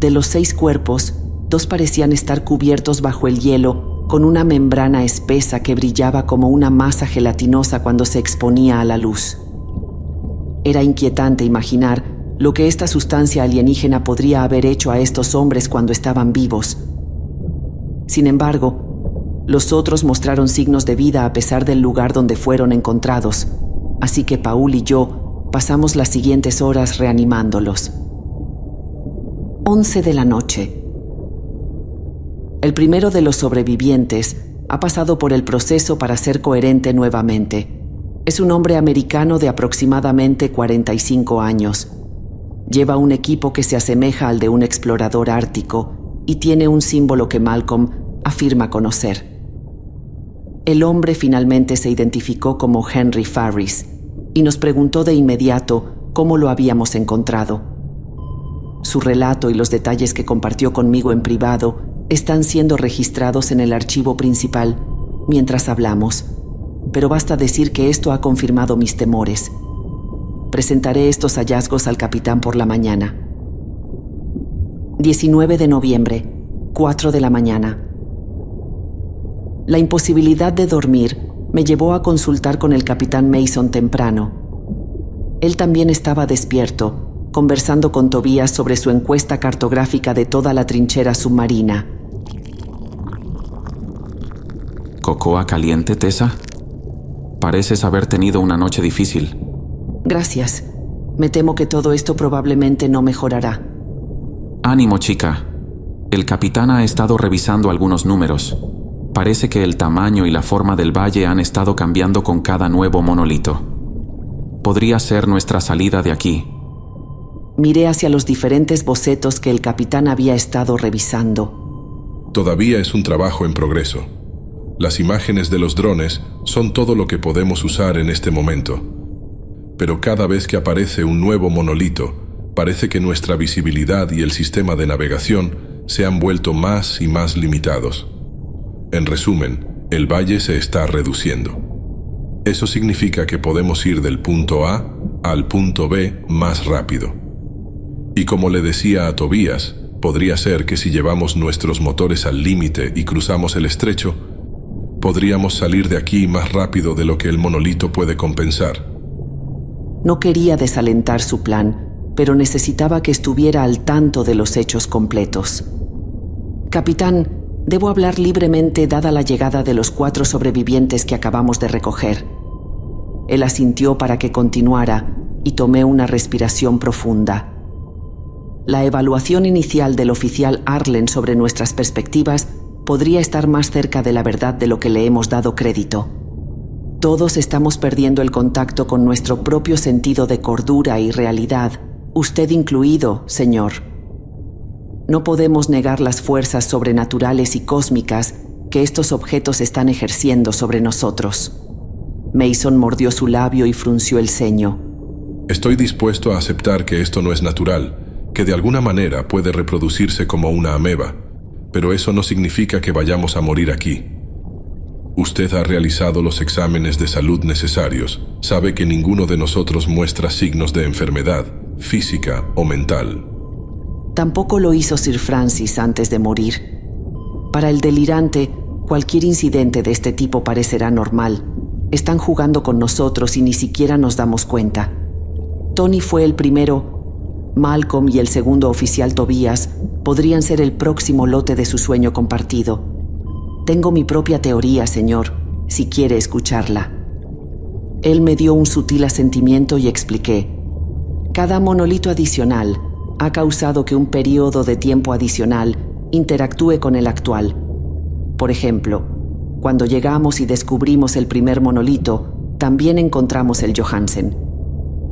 De los 6 cuerpos, 2 parecían estar cubiertos bajo el hielo con una membrana espesa que brillaba como una masa gelatinosa cuando se exponía a la luz. Era inquietante imaginar lo que esta sustancia alienígena podría haber hecho a estos hombres cuando estaban vivos. Sin embargo, los otros mostraron signos de vida a pesar del lugar donde fueron encontrados, así que Paul y yo pasamos las siguientes horas reanimándolos. 11 de la noche. El primero de los sobrevivientes ha pasado por el proceso para ser coherente nuevamente. Es un hombre americano de aproximadamente 45 años. Lleva un equipo que se asemeja al de un explorador ártico y tiene un símbolo que Malcolm afirma conocer. El hombre finalmente se identificó como Henry Farris y nos preguntó de inmediato cómo lo habíamos encontrado. Su relato y los detalles que compartió conmigo en privado están siendo registrados en el archivo principal mientras hablamos, pero basta decir que esto ha confirmado mis temores. Presentaré estos hallazgos al capitán por la mañana. 19 de noviembre, 4 de la mañana. La imposibilidad de dormir me llevó a consultar con el capitán Mason temprano. Él también estaba despierto, conversando con Tobías sobre su encuesta cartográfica de toda la trinchera submarina. ¿Cocoa caliente, Tessa? Pareces haber tenido una noche difícil. Gracias. Me temo que todo esto probablemente no mejorará. Ánimo, chica. El capitán ha estado revisando algunos números. Parece que el tamaño y la forma del valle han estado cambiando con cada nuevo monolito. Podría ser nuestra salida de aquí. Miré hacia los diferentes bocetos que el capitán había estado revisando. Todavía es un trabajo en progreso. Las imágenes de los drones son todo lo que podemos usar en este momento. Pero cada vez que aparece un nuevo monolito, parece que nuestra visibilidad y el sistema de navegación se han vuelto más y más limitados. En resumen, el valle se está reduciendo. Eso significa que podemos ir del punto A al punto B más rápido. Y como le decía a Tobías, podría ser que si llevamos nuestros motores al límite y cruzamos el estrecho, podríamos salir de aquí más rápido de lo que el monolito puede compensar. No quería desalentar su plan, pero necesitaba que estuviera al tanto de los hechos completos. Capitán, debo hablar libremente dada la llegada de los 4 sobrevivientes que acabamos de recoger. Él asintió para que continuara y tomé una respiración profunda. La evaluación inicial del oficial Arlen sobre nuestras perspectivas podría estar más cerca de la verdad de lo que le hemos dado crédito. Todos estamos perdiendo el contacto con nuestro propio sentido de cordura y realidad, usted incluido, señor. No podemos negar las fuerzas sobrenaturales y cósmicas que estos objetos están ejerciendo sobre nosotros. Mason mordió su labio y frunció el ceño. Estoy dispuesto a aceptar que esto no es natural, que de alguna manera puede reproducirse como una ameba, pero eso no significa que vayamos a morir aquí. Usted ha realizado los exámenes de salud necesarios. Sabe que ninguno de nosotros muestra signos de enfermedad, física o mental. Tampoco lo hizo Sir Francis antes de morir. Para el delirante, cualquier incidente de este tipo parecerá normal. Están jugando con nosotros y ni siquiera nos damos cuenta. Tony fue el primero. Malcolm y el segundo oficial Tobías podrían ser el próximo lote de su sueño compartido. Tengo mi propia teoría, señor, si quiere escucharla. Él me dio un sutil asentimiento y expliqué. Cada monolito adicional ha causado que un periodo de tiempo adicional interactúe con el actual. Por ejemplo, cuando llegamos y descubrimos el primer monolito, también encontramos el Johansen.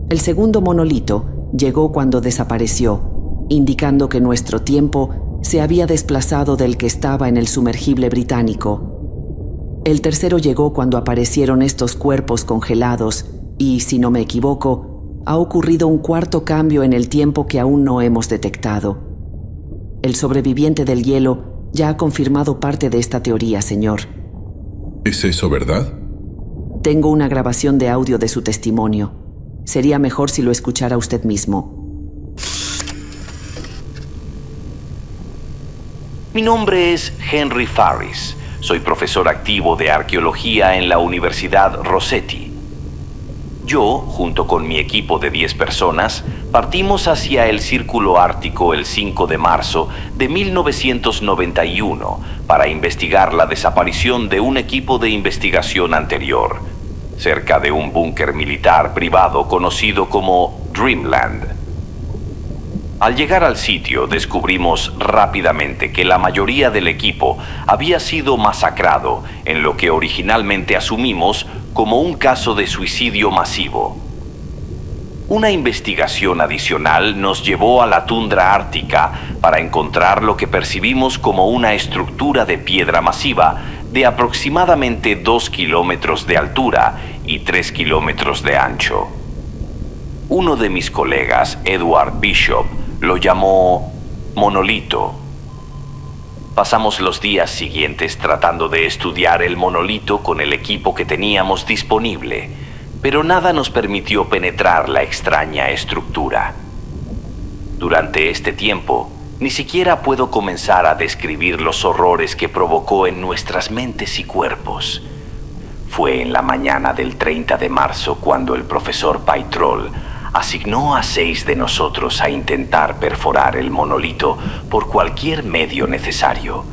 El segundo monolito llegó cuando desapareció, indicando que nuestro tiempo se había desplazado del que estaba en el sumergible británico. El tercero llegó cuando aparecieron estos cuerpos congelados y, si no me equivoco, ha ocurrido un cuarto cambio en el tiempo que aún no hemos detectado. El sobreviviente del hielo ya ha confirmado parte de esta teoría, señor. ¿Es eso verdad? Tengo una grabación de audio de su testimonio. Sería mejor si lo escuchara usted mismo. Mi nombre es Henry Farris. Soy profesor activo de arqueología en la Universidad Rossetti. Yo, junto con mi equipo de 10 personas, partimos hacia el Círculo Ártico el 5 de marzo de 1991 para investigar la desaparición de un equipo de investigación anterior, cerca de un búnker militar privado conocido como Dreamland. Al llegar al sitio, descubrimos rápidamente que la mayoría del equipo había sido masacrado en lo que originalmente asumimos como un caso de suicidio masivo. Una investigación adicional nos llevó a la tundra ártica para encontrar lo que percibimos como una estructura de piedra masiva de aproximadamente 2 kilómetros de altura y 3 kilómetros de ancho. Uno de mis colegas, Edward Bishop, lo llamó monolito. Pasamos los días siguientes tratando de estudiar el monolito con el equipo que teníamos disponible, pero nada nos permitió penetrar la extraña estructura. Durante este tiempo, ni siquiera puedo comenzar a describir los horrores que provocó en nuestras mentes y cuerpos. Fue en la mañana del 30 de marzo cuando el profesor Paitrol asignó a 6 de nosotros a intentar perforar el monolito por cualquier medio necesario.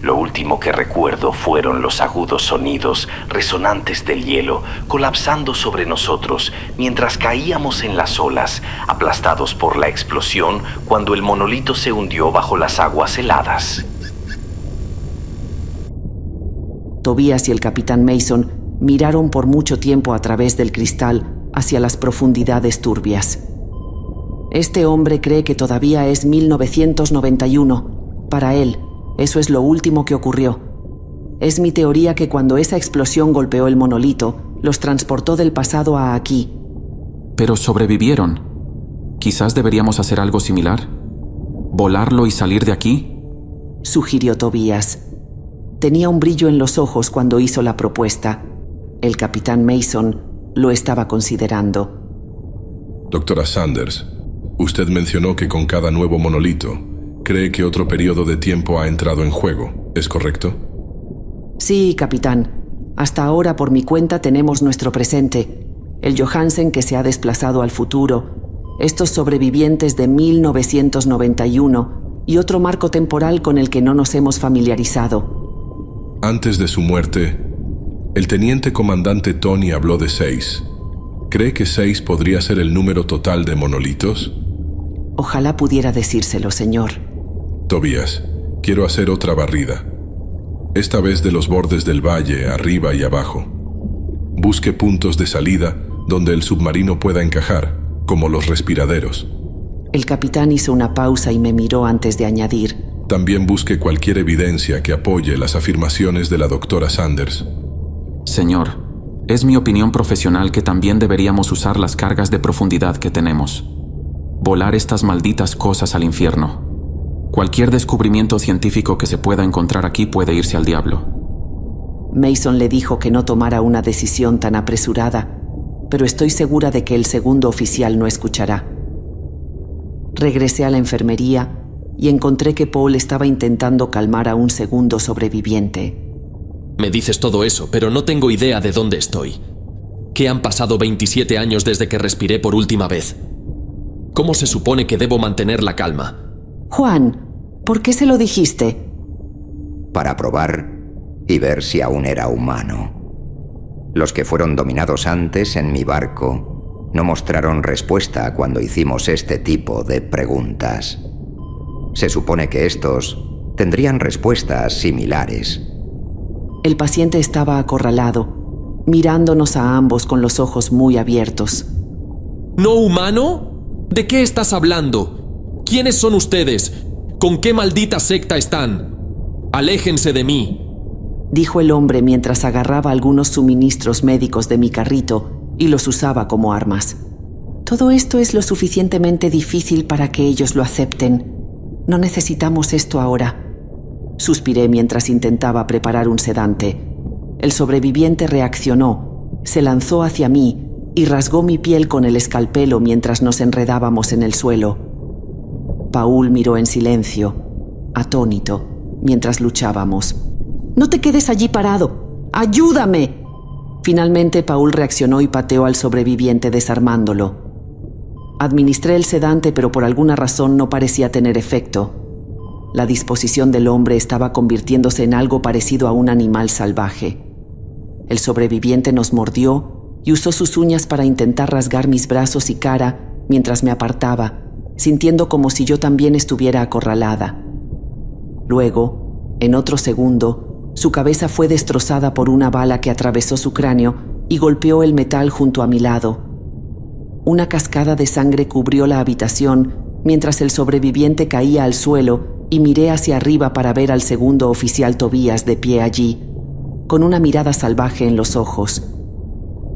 Lo último que recuerdo fueron los agudos sonidos resonantes del hielo colapsando sobre nosotros mientras caíamos en las olas, aplastados por la explosión cuando el monolito se hundió bajo las aguas heladas. Tobias y el capitán Mason miraron por mucho tiempo a través del cristal hacia las profundidades turbias. Este hombre cree que todavía es 1991. Para él, eso es lo último que ocurrió. Es mi teoría que cuando esa explosión golpeó el monolito, los transportó del pasado a aquí. Pero sobrevivieron. Quizás deberíamos hacer algo similar. ¿Volarlo y salir de aquí? Sugirió Tobias. Tenía un brillo en los ojos cuando hizo la propuesta. El capitán Mason lo estaba considerando. Doctora Sanders, usted mencionó que con cada nuevo monolito, cree que otro periodo de tiempo ha entrado en juego, ¿es correcto? Sí, capitán. Hasta ahora, por mi cuenta, tenemos nuestro presente, el Johansen que se ha desplazado al futuro, estos sobrevivientes de 1991 y otro marco temporal con el que no nos hemos familiarizado. Antes de su muerte, el teniente comandante Tony habló de 6. ¿Cree que 6 podría ser el número total de monolitos? Ojalá pudiera decírselo, señor. Tobias, quiero hacer otra barrida. Esta vez de los bordes del valle, arriba y abajo. Busque puntos de salida donde el submarino pueda encajar, como los respiraderos. El capitán hizo una pausa y me miró antes de añadir. También busque cualquier evidencia que apoye las afirmaciones de la doctora Sanders. Señor, es mi opinión profesional que también deberíamos usar las cargas de profundidad que tenemos. Volar estas malditas cosas al infierno. Cualquier descubrimiento científico que se pueda encontrar aquí puede irse al diablo. Mason le dijo que no tomara una decisión tan apresurada, pero estoy segura de que el segundo oficial no escuchará. Regresé a la enfermería y encontré que Paul estaba intentando calmar a un segundo sobreviviente. Me dices todo eso, pero no tengo idea de dónde estoy. ¿Qué han pasado 27 años desde que respiré por última vez? ¿Cómo se supone que debo mantener la calma? Juan, ¿por qué se lo dijiste? Para probar y ver si aún era humano. Los que fueron dominados antes en mi barco no mostraron respuesta cuando hicimos este tipo de preguntas. Se supone que estos tendrían respuestas similares. El paciente estaba acorralado, mirándonos a ambos con los ojos muy abiertos. ¿No humano? ¿De qué estás hablando? ¿Quiénes son ustedes? ¿Con qué maldita secta están? Aléjense de mí, dijo el hombre mientras agarraba algunos suministros médicos de mi carrito y los usaba como armas. Todo esto es lo suficientemente difícil para que ellos lo acepten. No necesitamos esto ahora. Suspiré mientras intentaba preparar un sedante. El sobreviviente reaccionó, se lanzó hacia mí y rasgó mi piel con el escalpelo mientras nos enredábamos en el suelo. Paul miró en silencio, atónito, mientras luchábamos. ¡No te quedes allí parado! ¡Ayúdame! Finalmente Paul reaccionó y pateó al sobreviviente desarmándolo. Administré el sedante, pero por alguna razón no parecía tener efecto. La disposición del hombre estaba convirtiéndose en algo parecido a un animal salvaje. El sobreviviente nos mordió y usó sus uñas para intentar rasgar mis brazos y cara mientras me apartaba, sintiendo como si yo también estuviera acorralada. Luego, en otro segundo, su cabeza fue destrozada por una bala que atravesó su cráneo y golpeó el metal junto a mi lado. Una cascada de sangre cubrió la habitación mientras el sobreviviente caía al suelo y miré hacia arriba para ver al segundo oficial Tobías de pie allí, con una mirada salvaje en los ojos.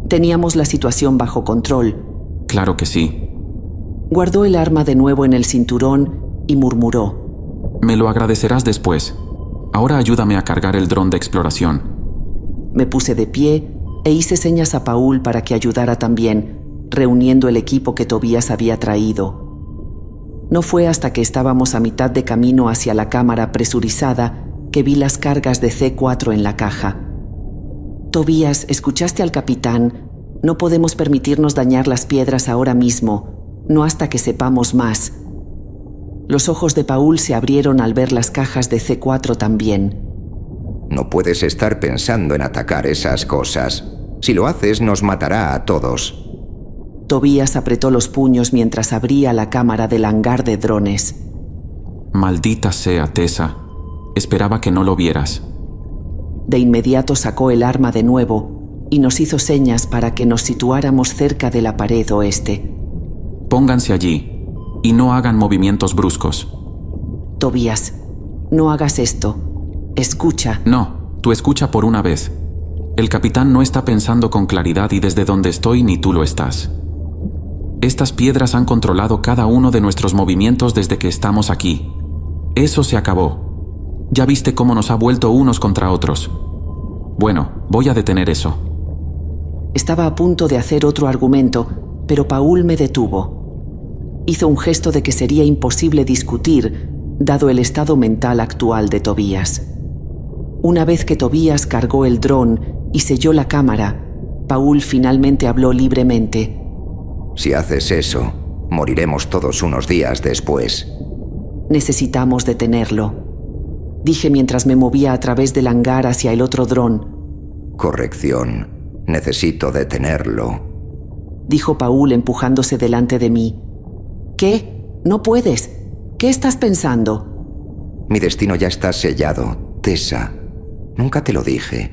Teníamos la situación bajo control. Claro que sí. Guardó el arma de nuevo en el cinturón y murmuró. Me lo agradecerás después. Ahora ayúdame a cargar el dron de exploración. Me puse de pie e hice señas a Paul para que ayudara también, reuniendo el equipo que Tobías había traído. No fue hasta que estábamos a mitad de camino hacia la cámara presurizada que vi las cargas de C4 en la caja. Tobías, ¿escuchaste al capitán? No podemos permitirnos dañar las piedras ahora mismo, no hasta que sepamos más. Los ojos de Paul se abrieron al ver las cajas de C4 también. No puedes estar pensando en atacar esas cosas. Si lo haces, nos matará a todos. Tobías apretó los puños mientras abría la cámara del hangar de drones. Maldita sea, Tessa. Esperaba que no lo vieras. De inmediato sacó el arma de nuevo y nos hizo señas para que nos situáramos cerca de la pared oeste. Pónganse allí y no hagan movimientos bruscos. Tobías, no hagas esto. Escucha. No, tú escucha por una vez. El capitán no está pensando con claridad y desde donde estoy ni tú lo estás. Estas piedras han controlado cada uno de nuestros movimientos desde que estamos aquí. Eso se acabó. Ya viste cómo nos ha vuelto unos contra otros. Bueno, voy a detener eso. Estaba a punto de hacer otro argumento, pero Paul me detuvo. Hizo un gesto de que sería imposible discutir, dado el estado mental actual de Tobías. Una vez que Tobías cargó el dron y selló la cámara, Paul finalmente habló libremente. Si haces eso, moriremos todos unos días después. Necesitamos detenerlo, dije mientras me movía a través del hangar hacia el otro dron. Corrección, necesito detenerlo, dijo Paul empujándose delante de mí. ¿Qué? No puedes. ¿Qué estás pensando? Mi destino ya está sellado, Tessa. Nunca te lo dije,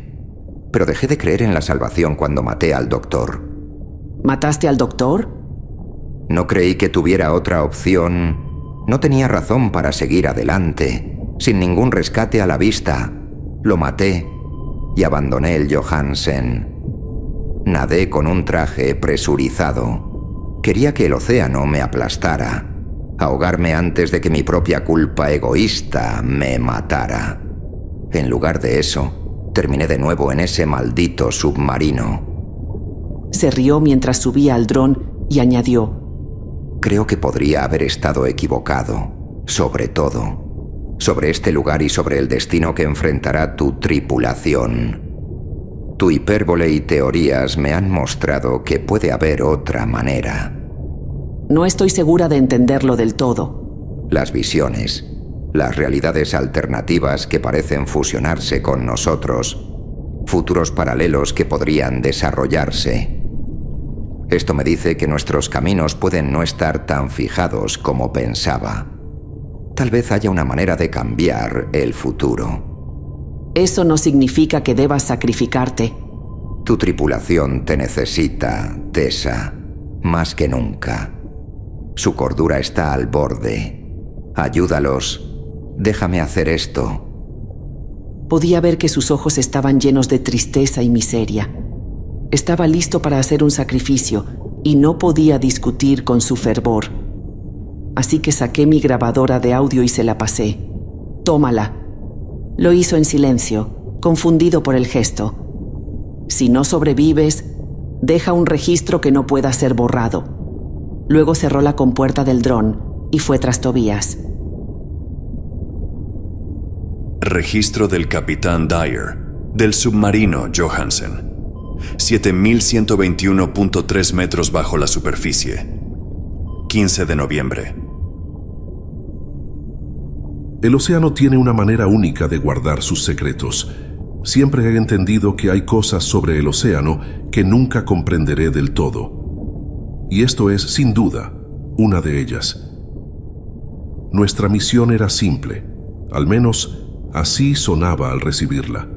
pero dejé de creer en la salvación cuando maté al doctor. ¿Mataste al doctor? No creí que tuviera otra opción. No tenía razón para seguir adelante, sin ningún rescate a la vista. Lo maté y abandoné el Johansen. Nadé con un traje presurizado. Quería que el océano me aplastara, ahogarme antes de que mi propia culpa egoísta me matara. En lugar de eso, terminé de nuevo en ese maldito submarino. Se rió mientras subía al dron y añadió: Creo que podría haber estado equivocado, sobre todo, sobre este lugar y sobre el destino que enfrentará tu tripulación. Tu hipérbole y teorías me han mostrado que puede haber otra manera. No estoy segura de entenderlo del todo. Las visiones, las realidades alternativas que parecen fusionarse con nosotros, futuros paralelos que podrían desarrollarse. Esto me dice que nuestros caminos pueden no estar tan fijados como pensaba. Tal vez haya una manera de cambiar el futuro. Eso no significa que debas sacrificarte. Tu tripulación te necesita, Tessa, más que nunca. Su cordura está al borde. Ayúdalos. Déjame hacer esto. Podía ver que sus ojos estaban llenos de tristeza y miseria. Estaba listo para hacer un sacrificio y no podía discutir con su fervor. Así que saqué mi grabadora de audio y se la pasé. Tómala. Lo hizo en silencio, confundido por el gesto. Si no sobrevives, deja un registro que no pueda ser borrado. Luego cerró la compuerta del dron y fue tras Tobías. Registro del capitán Dyer, del submarino Johansen. 7121.3 metros bajo la superficie. 15 de noviembre. El océano tiene una manera única de guardar sus secretos. Siempre he entendido que hay cosas sobre el océano que nunca comprenderé del todo. Y esto es, sin duda, una de ellas. Nuestra misión era simple, al menos así sonaba al recibirla.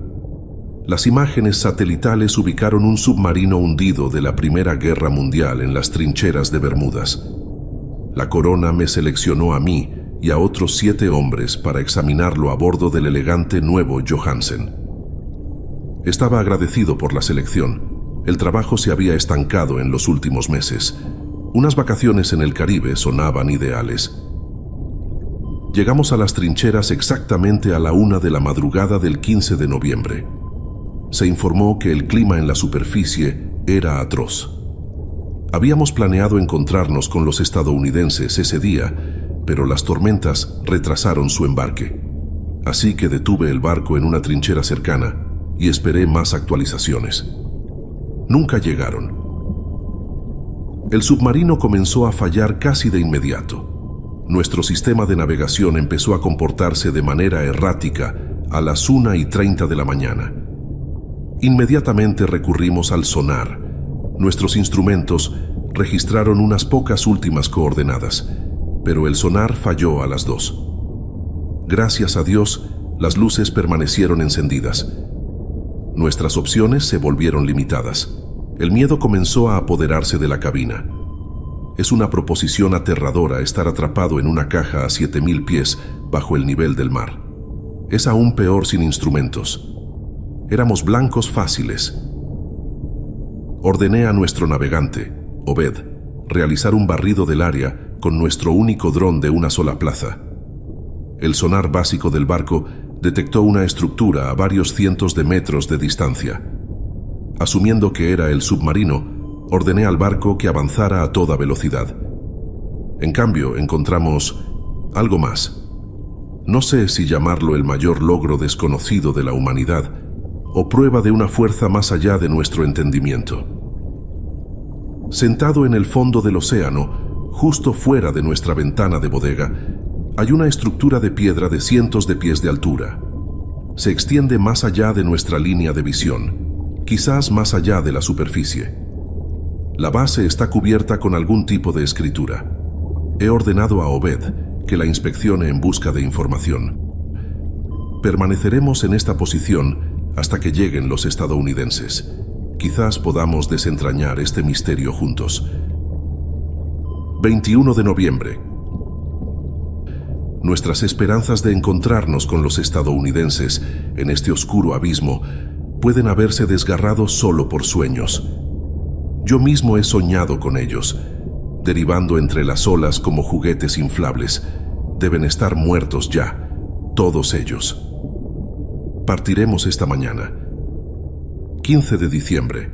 Las imágenes satelitales ubicaron un submarino hundido de la Primera Guerra Mundial en las trincheras de Bermudas. La corona me seleccionó a mí y a otros 7 hombres para examinarlo a bordo del elegante nuevo Johansen. Estaba agradecido por la selección. El trabajo se había estancado en los últimos meses. Unas vacaciones en el Caribe sonaban ideales. Llegamos a las trincheras exactamente a la 1 de la madrugada del 15 de noviembre. Se informó que el clima en la superficie era atroz. Habíamos planeado encontrarnos con los estadounidenses ese día, pero las tormentas retrasaron su embarque. Así que detuve el barco en una trinchera cercana y esperé más actualizaciones. Nunca llegaron. El submarino comenzó a fallar casi de inmediato. Nuestro sistema de navegación empezó a comportarse de manera errática a las 1:30 de la mañana. Inmediatamente recurrimos al sonar. Nuestros instrumentos registraron unas pocas últimas coordenadas, pero el sonar falló a las 2. Gracias a Dios, las luces permanecieron encendidas. Nuestras opciones se volvieron limitadas. El miedo comenzó a apoderarse de la cabina. Es una proposición aterradora estar atrapado en una caja a 7000 pies bajo el nivel del mar. Es aún peor sin instrumentos. Éramos blancos fáciles. Ordené a nuestro navegante, Obed, realizar un barrido del área con nuestro único dron de una sola plaza. El sonar básico del barco detectó una estructura a varios cientos de metros de distancia. Asumiendo que era el submarino, ordené al barco que avanzara a toda velocidad. En cambio, encontramos algo más. No sé si llamarlo el mayor logro desconocido de la humanidad o prueba de una fuerza más allá de nuestro entendimiento. Sentado en el fondo del océano, justo fuera de nuestra ventana de bodega, hay una estructura de piedra de cientos de pies de altura. Se extiende más allá de nuestra línea de visión, quizás más allá de la superficie. La base está cubierta con algún tipo de escritura. He ordenado a Obed que la inspeccione en busca de información. Permaneceremos en esta posición hasta que lleguen los estadounidenses. Quizás podamos desentrañar este misterio juntos. 21 de noviembre. Nuestras esperanzas de encontrarnos con los estadounidenses en este oscuro abismo pueden haberse desgarrado solo por sueños. Yo mismo he soñado con ellos, derivando entre las olas como juguetes inflables. Deben estar muertos ya, todos ellos. Partiremos esta mañana. 15 de diciembre.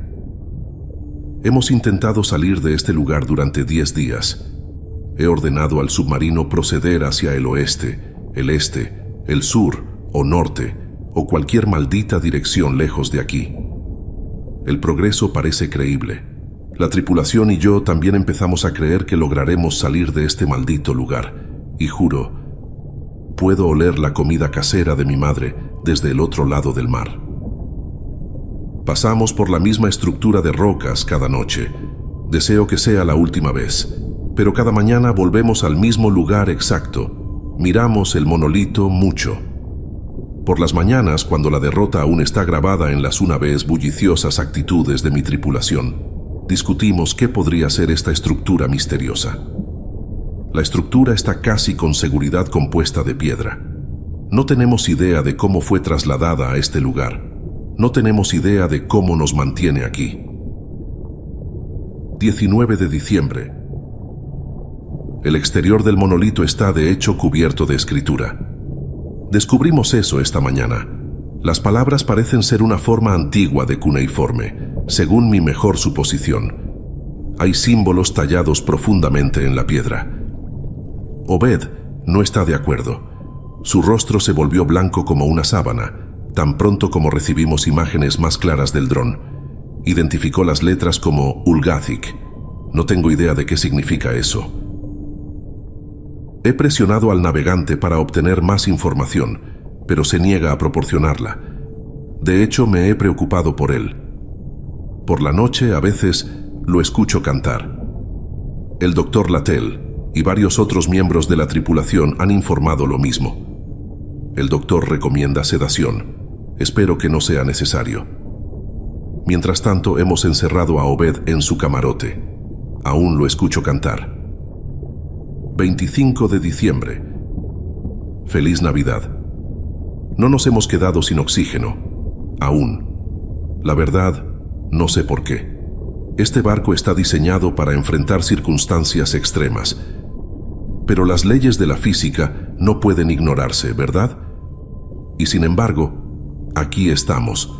Hemos intentado salir de este lugar durante 10 días. He ordenado al submarino proceder hacia el oeste, el este, el sur o norte, o cualquier maldita dirección lejos de aquí. El progreso parece creíble. La tripulación y yo también empezamos a creer que lograremos salir de este maldito lugar. Y juro, puedo oler la comida casera de mi madre desde el otro lado del mar. Pasamos por la misma estructura de rocas cada noche. Deseo que sea la última vez, pero cada mañana volvemos al mismo lugar exacto. Miramos el monolito mucho. Por las mañanas, cuando la derrota aún está grabada en las una vez bulliciosas actitudes de mi tripulación, discutimos qué podría ser esta estructura misteriosa. La estructura está casi con seguridad compuesta de piedra. No tenemos idea de cómo fue trasladada a este lugar. No tenemos idea de cómo nos mantiene aquí. 19 de diciembre. El exterior del monolito está de hecho cubierto de escritura. Descubrimos eso esta mañana. Las palabras parecen ser una forma antigua de cuneiforme, según mi mejor suposición. Hay símbolos tallados profundamente en la piedra. Obed no está de acuerdo. Su rostro se volvió blanco como una sábana, tan pronto como recibimos imágenes más claras del dron. Identificó las letras como Ulgathic. No tengo idea de qué significa eso. He presionado al navegante para obtener más información, pero se niega a proporcionarla. De hecho, me he preocupado por él. Por la noche, a veces, lo escucho cantar. El Dr. Latell y varios otros miembros de la tripulación han informado lo mismo. El doctor recomienda sedación. Espero que no sea necesario. Mientras tanto, hemos encerrado a Obed en su camarote. Aún lo escucho cantar. 25 de diciembre. Feliz Navidad. No nos hemos quedado sin oxígeno. Aún. La verdad, no sé por qué. Este barco está diseñado para enfrentar circunstancias extremas. Pero las leyes de la física no pueden ignorarse, ¿verdad? Y sin embargo, aquí estamos,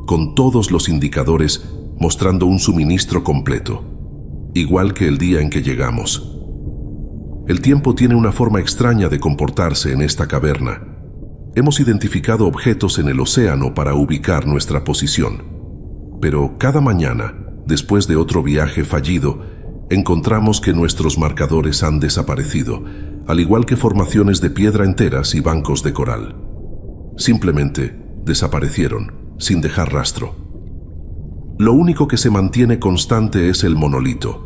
con todos los indicadores mostrando un suministro completo, igual que el día en que llegamos. El tiempo tiene una forma extraña de comportarse en esta caverna. Hemos identificado objetos en el océano para ubicar nuestra posición. Pero cada mañana, después de otro viaje fallido, encontramos que nuestros marcadores han desaparecido, al igual que formaciones de piedra enteras y bancos de coral. Simplemente desaparecieron, sin dejar rastro. Lo único que se mantiene constante es el monolito.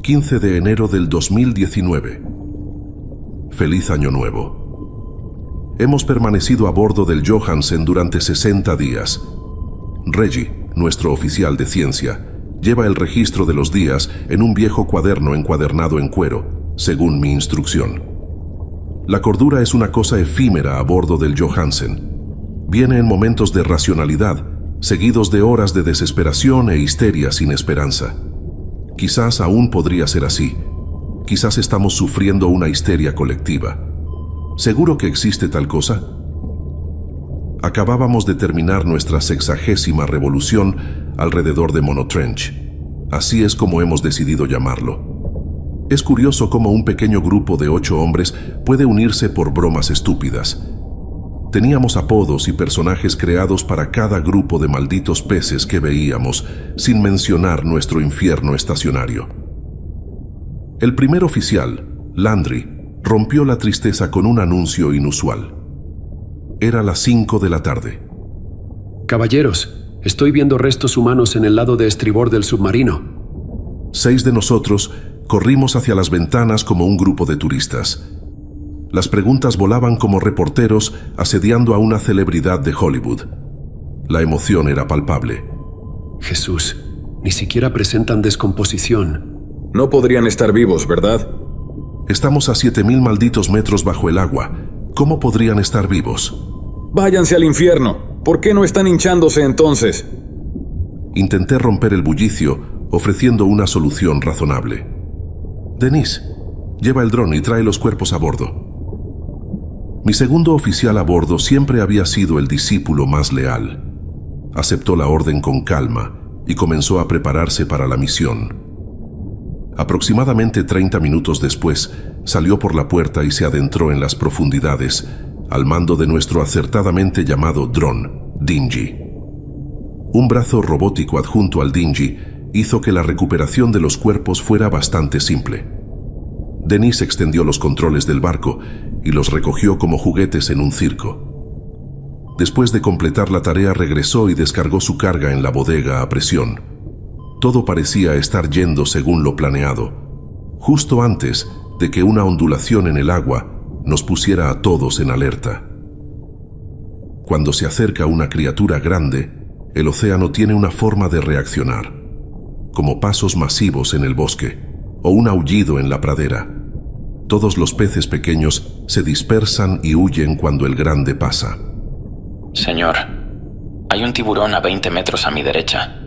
15 de enero del 2019. Feliz Año Nuevo. Hemos permanecido a bordo del Johansen durante 60 días. Reggie, nuestro oficial de ciencia, lleva el registro de los días en un viejo cuaderno encuadernado en cuero, según mi instrucción. La cordura es una cosa efímera a bordo del Johansen. Viene en momentos de racionalidad, seguidos de horas de desesperación e histeria sin esperanza. Quizás aún podría ser así. Quizás estamos sufriendo una histeria colectiva. ¿Seguro que existe tal cosa? Acabábamos de terminar nuestra 60ª revolución alrededor de Monotrench. Así es como hemos decidido llamarlo. Es curioso cómo un pequeño grupo de 8 hombres puede unirse por bromas estúpidas. Teníamos apodos y personajes creados para cada grupo de malditos peces que veíamos, sin mencionar nuestro infierno estacionario. El primer oficial, Landry, rompió la tristeza con un anuncio inusual. Era las 5 de la tarde. Caballeros, estoy viendo restos humanos en el lado de estribor del submarino. 6 de nosotros corrimos hacia las ventanas como un grupo de turistas. Las preguntas volaban como reporteros asediando a una celebridad de Hollywood. La emoción era palpable. Jesús, ni siquiera presentan descomposición. No podrían estar vivos, ¿verdad? Estamos a 7,000 malditos metros bajo el agua. ¿Cómo podrían estar vivos? Váyanse al infierno. ¿Por qué no están hinchándose entonces? Intenté romper el bullicio, ofreciendo una solución razonable. Denise, lleva el dron y trae los cuerpos a bordo. Mi segundo oficial a bordo siempre había sido el discípulo más leal. Aceptó la orden con calma y comenzó a prepararse para la misión. Aproximadamente 30 minutos después, salió por la puerta y se adentró en las profundidades, al mando de nuestro acertadamente llamado dron, Dingy. Un brazo robótico adjunto al Dingy hizo que la recuperación de los cuerpos fuera bastante simple. Denise extendió los controles del barco y los recogió como juguetes en un circo. Después de completar la tarea, regresó y descargó su carga en la bodega a presión. Todo parecía estar yendo según lo planeado, justo antes de que una ondulación en el agua nos pusiera a todos en alerta. Cuando se acerca una criatura grande, el océano tiene una forma de reaccionar, como pasos masivos en el bosque o un aullido en la pradera. Todos los peces pequeños se dispersan y huyen cuando el grande pasa. Señor, hay un tiburón a 20 metros a mi derecha.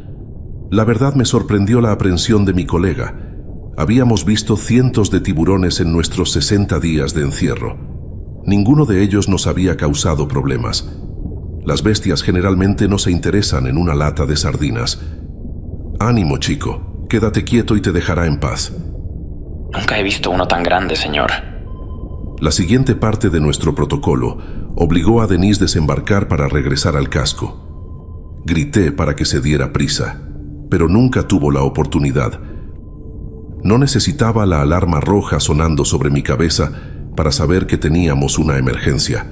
La verdad me sorprendió la aprensión de mi colega. Habíamos visto cientos de tiburones en nuestros 60 días de encierro. Ninguno de ellos nos había causado problemas. Las bestias generalmente no se interesan en una lata de sardinas. Ánimo, chico. Quédate quieto y te dejará en paz. Nunca he visto uno tan grande, señor. La siguiente parte de nuestro protocolo obligó a Denise desembarcar para regresar al casco. Grité para que se diera prisa, pero nunca tuvo la oportunidad. No necesitaba la alarma roja sonando sobre mi cabeza para saber que teníamos una emergencia.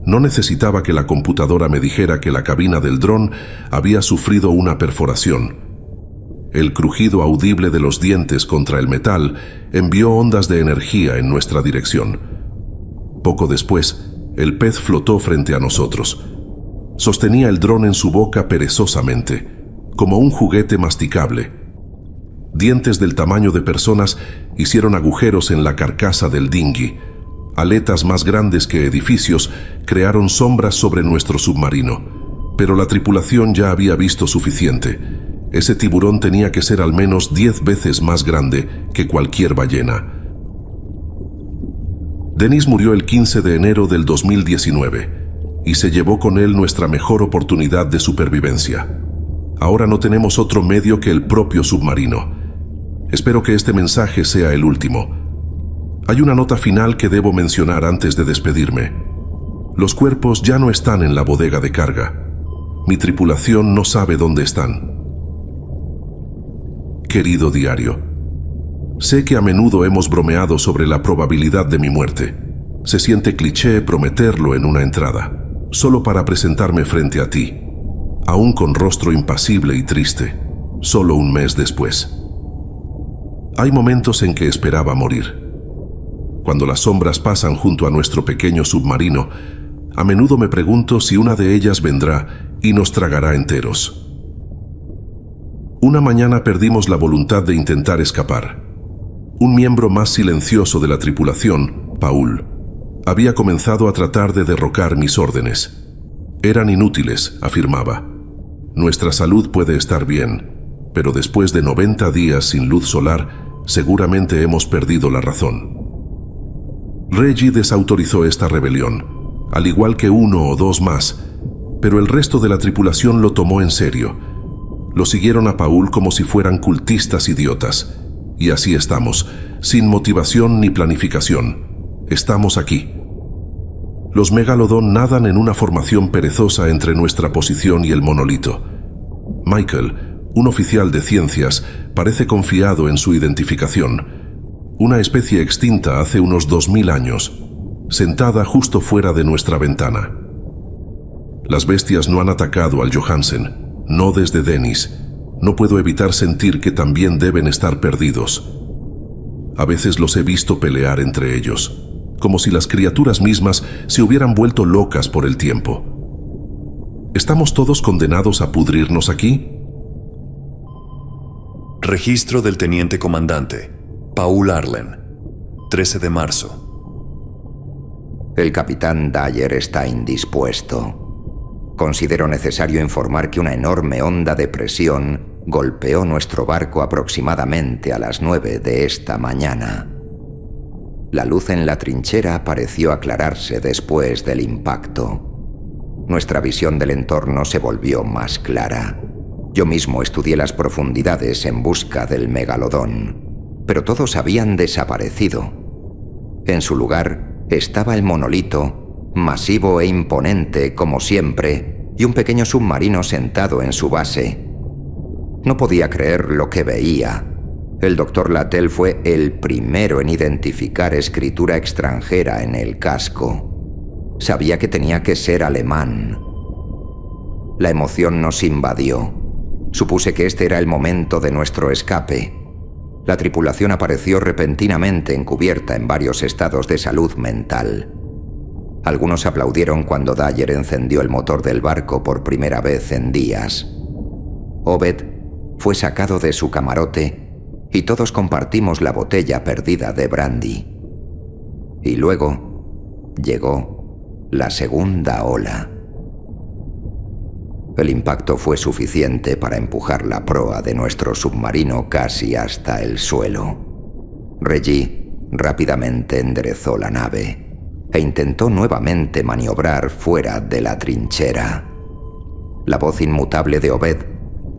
No necesitaba que la computadora me dijera que la cabina del dron había sufrido una perforación. El crujido audible de los dientes contra el metal envió ondas de energía en nuestra dirección. Poco después, el pez flotó frente a nosotros. Sostenía el dron en su boca perezosamente, como un juguete masticable. Dientes del tamaño de personas hicieron agujeros en la carcasa del dinghy. Aletas más grandes que edificios crearon sombras sobre nuestro submarino. Pero la tripulación ya había visto suficiente. Ese tiburón tenía que ser al menos 10 veces más grande que cualquier ballena. Denise murió el 15 de enero del 2019 y se llevó con él nuestra mejor oportunidad de supervivencia. Ahora no tenemos otro medio que el propio submarino. Espero que este mensaje sea el último. Hay una nota final que debo mencionar antes de despedirme. Los cuerpos ya no están en la bodega de carga. Mi tripulación no sabe dónde están. Querido diario, sé que a menudo hemos bromeado sobre la probabilidad de mi muerte. Se siente cliché prometerlo en una entrada, solo para presentarme frente a ti, aún con rostro impasible y triste, solo un mes después. Hay momentos en que esperaba morir. Cuando las sombras pasan junto a nuestro pequeño submarino, a menudo me pregunto si una de ellas vendrá y nos tragará enteros. Una mañana perdimos la voluntad de intentar escapar. Un miembro más silencioso de la tripulación, Paul, había comenzado a tratar de derrocar mis órdenes. Eran inútiles, afirmaba. Nuestra salud puede estar bien, pero después de 90 días sin luz solar, seguramente hemos perdido la razón. Reggie desautorizó esta rebelión, al igual que 1 o 2 más, pero el resto de la tripulación lo tomó en serio. Lo siguieron a Paul como si fueran cultistas idiotas. Y así estamos, sin motivación ni planificación. Estamos aquí. Los megalodón nadan en una formación perezosa entre nuestra posición y el monolito. Michael, un oficial de ciencias, parece confiado en su identificación. Una especie extinta hace unos 2000 años, sentada justo fuera de nuestra ventana. Las bestias no han atacado al Johansen. No desde Denise. No puedo evitar sentir que también deben estar perdidos. A veces los he visto pelear entre ellos, como si las criaturas mismas se hubieran vuelto locas por el tiempo. ¿Estamos todos condenados a pudrirnos aquí? Registro del teniente comandante, Paul Arlen, 13 de marzo. El capitán Dyer está indispuesto. Considero necesario informar que una enorme onda de presión golpeó nuestro barco aproximadamente a las 9 de esta mañana. La luz en la trinchera pareció aclararse después del impacto. Nuestra visión del entorno se volvió más clara. Yo mismo estudié las profundidades en busca del megalodón, pero todos habían desaparecido. En su lugar estaba el monolito, masivo e imponente como siempre, y un pequeño submarino sentado en su base. No podía creer lo que veía. El Dr. Lattel fue el primero en identificar escritura extranjera en el casco. Sabía que tenía que ser alemán. La emoción nos invadió. Supuse que este era el momento de nuestro escape. La tripulación apareció repentinamente encubierta en varios estados de salud mental. Algunos aplaudieron cuando Dyer encendió el motor del barco por primera vez en días. Obed fue sacado de su camarote y todos compartimos la botella perdida de brandy. Y luego llegó la segunda ola. El impacto fue suficiente para empujar la proa de nuestro submarino casi hasta el suelo. Reggie rápidamente enderezó la nave e intentó nuevamente maniobrar fuera de la trinchera. La voz inmutable de Obed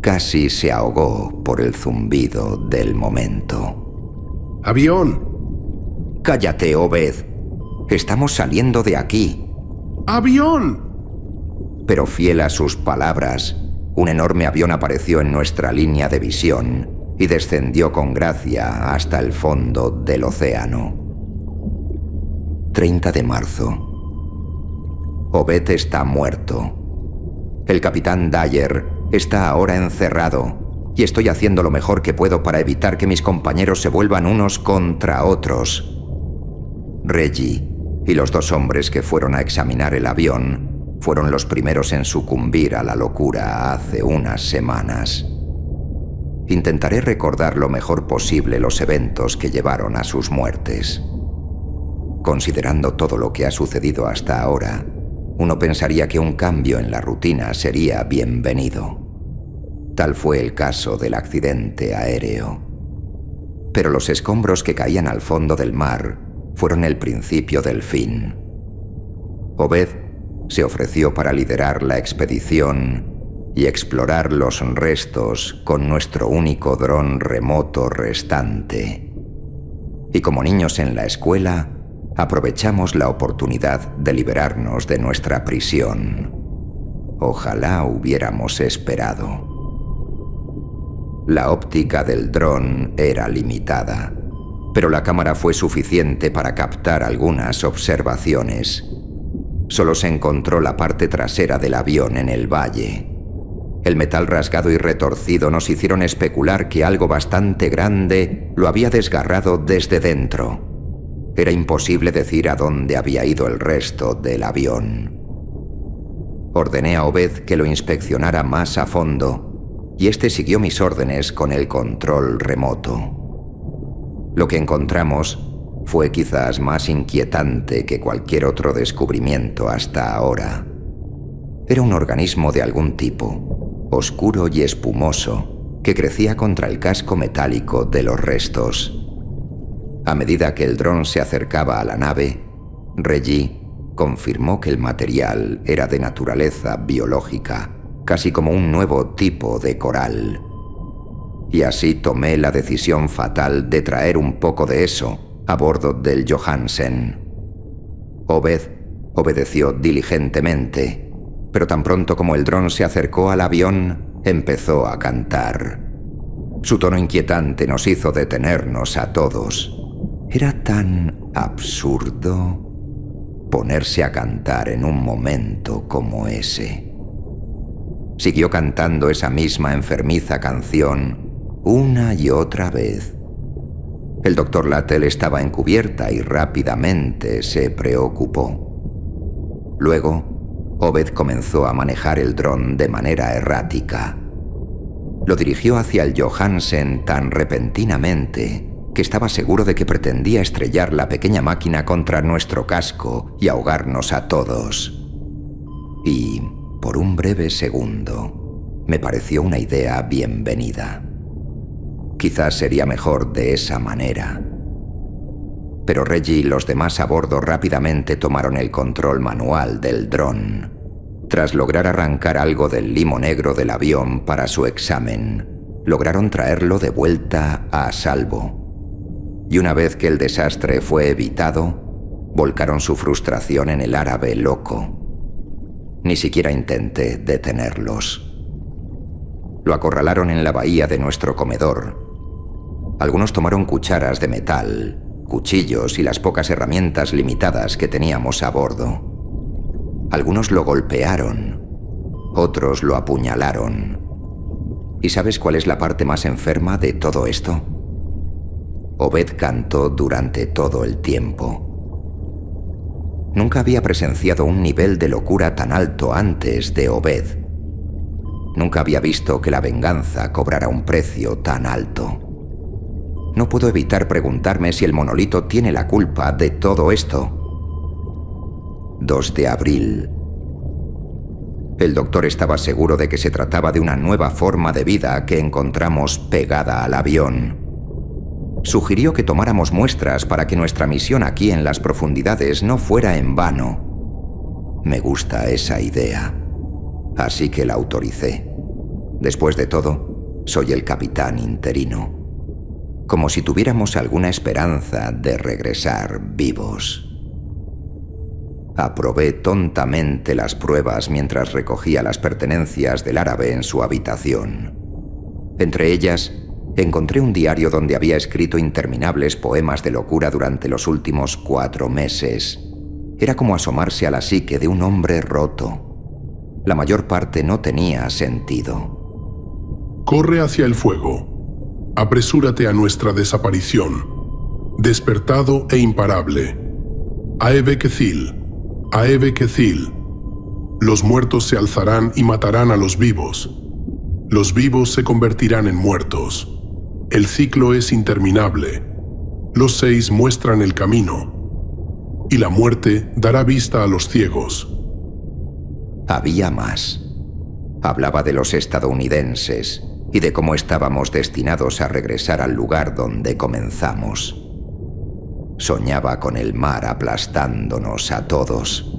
casi se ahogó por el zumbido del momento. ¡Avión! ¡Cállate, Obed! Estamos saliendo de aquí. ¡Avión! Pero fiel a sus palabras, un enorme avión apareció en nuestra línea de visión y descendió con gracia hasta el fondo del océano. 30 de marzo. Obed está muerto. El capitán Dyer está ahora encerrado y estoy haciendo lo mejor que puedo para evitar que mis compañeros se vuelvan unos contra otros. Reggie y los 2 hombres que fueron a examinar el avión fueron los primeros en sucumbir a la locura hace unas semanas. Intentaré recordar lo mejor posible los eventos que llevaron a sus muertes. Considerando todo lo que ha sucedido hasta ahora, uno pensaría que un cambio en la rutina sería bienvenido. Tal fue el caso del accidente aéreo. Pero los escombros que caían al fondo del mar fueron el principio del fin. Obed se ofreció para liderar la expedición y explorar los restos con nuestro único dron remoto restante. Y como niños en la escuela, aprovechamos la oportunidad de liberarnos de nuestra prisión. Ojalá hubiéramos esperado. La óptica del dron era limitada, pero la cámara fue suficiente para captar algunas observaciones. Solo se encontró la parte trasera del avión en el valle. El metal rasgado y retorcido nos hicieron especular que algo bastante grande lo había desgarrado desde dentro. Era imposible decir a dónde había ido el resto del avión. Ordené a Obed que lo inspeccionara más a fondo, y este siguió mis órdenes con el control remoto. Lo que encontramos fue quizás más inquietante que cualquier otro descubrimiento hasta ahora. Era un organismo de algún tipo, oscuro y espumoso, que crecía contra el casco metálico de los restos. A medida que el dron se acercaba a la nave, Reggie confirmó que el material era de naturaleza biológica, casi como un nuevo tipo de coral. Y así tomé la decisión fatal de traer un poco de eso a bordo del Johansen. Obed obedeció diligentemente, pero tan pronto como el dron se acercó al avión, empezó a cantar. Su tono inquietante nos hizo detenernos a todos. Era tan absurdo ponerse a cantar en un momento como ese. Siguió cantando esa misma enfermiza canción una y otra vez. El doctor Lattel estaba en cubierta y rápidamente se preocupó. Luego, Obed comenzó a manejar el dron de manera errática. Lo dirigió hacia el Johansen tan repentinamente que estaba seguro de que pretendía estrellar la pequeña máquina contra nuestro casco y ahogarnos a todos. Y, por un breve segundo, me pareció una idea bienvenida. Quizás sería mejor de esa manera. Pero Reggie y los demás a bordo rápidamente tomaron el control manual del dron. Tras lograr arrancar algo del limo negro del avión para su examen, lograron traerlo de vuelta a salvo. Y una vez que el desastre fue evitado, volcaron su frustración en el árabe loco. Ni siquiera intenté detenerlos. Lo acorralaron en la bahía de nuestro comedor. Algunos tomaron cucharas de metal, cuchillos y las pocas herramientas limitadas que teníamos a bordo. Algunos lo golpearon, otros lo apuñalaron. ¿Y sabes cuál es la parte más enferma de todo esto? Obed cantó durante todo el tiempo. Nunca había presenciado un nivel de locura tan alto antes de Obed. Nunca había visto que la venganza cobrara un precio tan alto. No puedo evitar preguntarme si el monolito tiene la culpa de todo esto. 2 de abril. El doctor estaba seguro de que se trataba de una nueva forma de vida que encontramos pegada al avión. Sugirió que tomáramos muestras para que nuestra misión aquí en las profundidades no fuera en vano. Me gusta esa idea, así que la autoricé. Después de todo, soy el capitán interino. Como si tuviéramos alguna esperanza de regresar vivos. Aprobé tontamente las pruebas mientras recogía las pertenencias del árabe en su habitación. Entre ellas, encontré un diario donde había escrito interminables poemas de locura durante los últimos 4 meses. Era como asomarse a la psique de un hombre roto. La mayor parte no tenía sentido. Corre hacia el fuego. Apresúrate a nuestra desaparición. Despertado e imparable. Aebe Kethil. Aebe Kethil. Los muertos se alzarán y matarán a los vivos. Los vivos se convertirán en muertos. El ciclo es interminable. Los 6 muestran el camino. Y la muerte dará vista a los ciegos. Había más. Hablaba de los estadounidenses y de cómo estábamos destinados a regresar al lugar donde comenzamos. Soñaba con el mar aplastándonos a todos.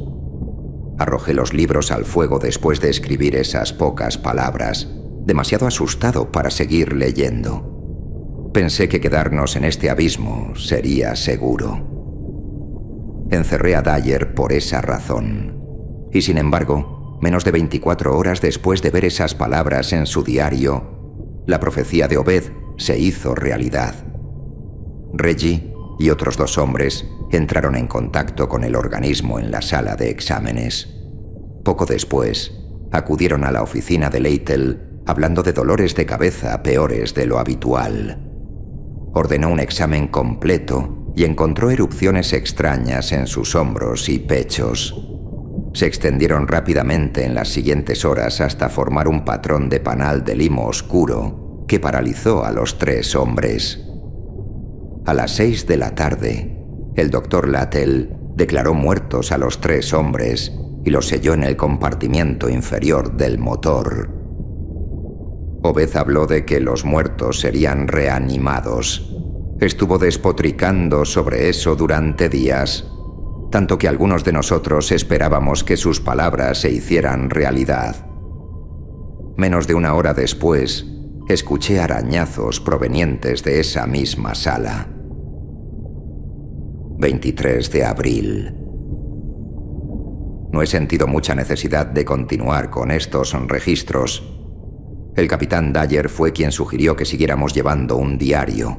Arrojé los libros al fuego después de escribir esas pocas palabras, demasiado asustado para seguir leyendo. Pensé que quedarnos en este abismo sería seguro. Encerré a Dyer por esa razón. Y sin embargo, menos de 24 horas después de ver esas palabras en su diario, la profecía de Obed se hizo realidad. Reggie y otros 2 hombres entraron en contacto con el organismo en la sala de exámenes. Poco después, acudieron a la oficina de Leitel hablando de dolores de cabeza peores de lo habitual. Ordenó un examen completo y encontró erupciones extrañas en sus hombros y pechos. Se extendieron rápidamente en las siguientes horas hasta formar un patrón de panal de limo oscuro que paralizó a los 3 hombres. A las 6 de la tarde, el doctor Lattel declaró muertos a los 3 hombres y los selló en el compartimiento inferior del motor. Obed habló de que los muertos serían reanimados. Estuvo despotricando sobre eso durante días, tanto que algunos de nosotros esperábamos que sus palabras se hicieran realidad. Menos de 1 hora después, escuché arañazos provenientes de esa misma sala. 23 de abril. No he sentido mucha necesidad de continuar con estos registros. El capitán Dyer fue quien sugirió que siguiéramos llevando un diario.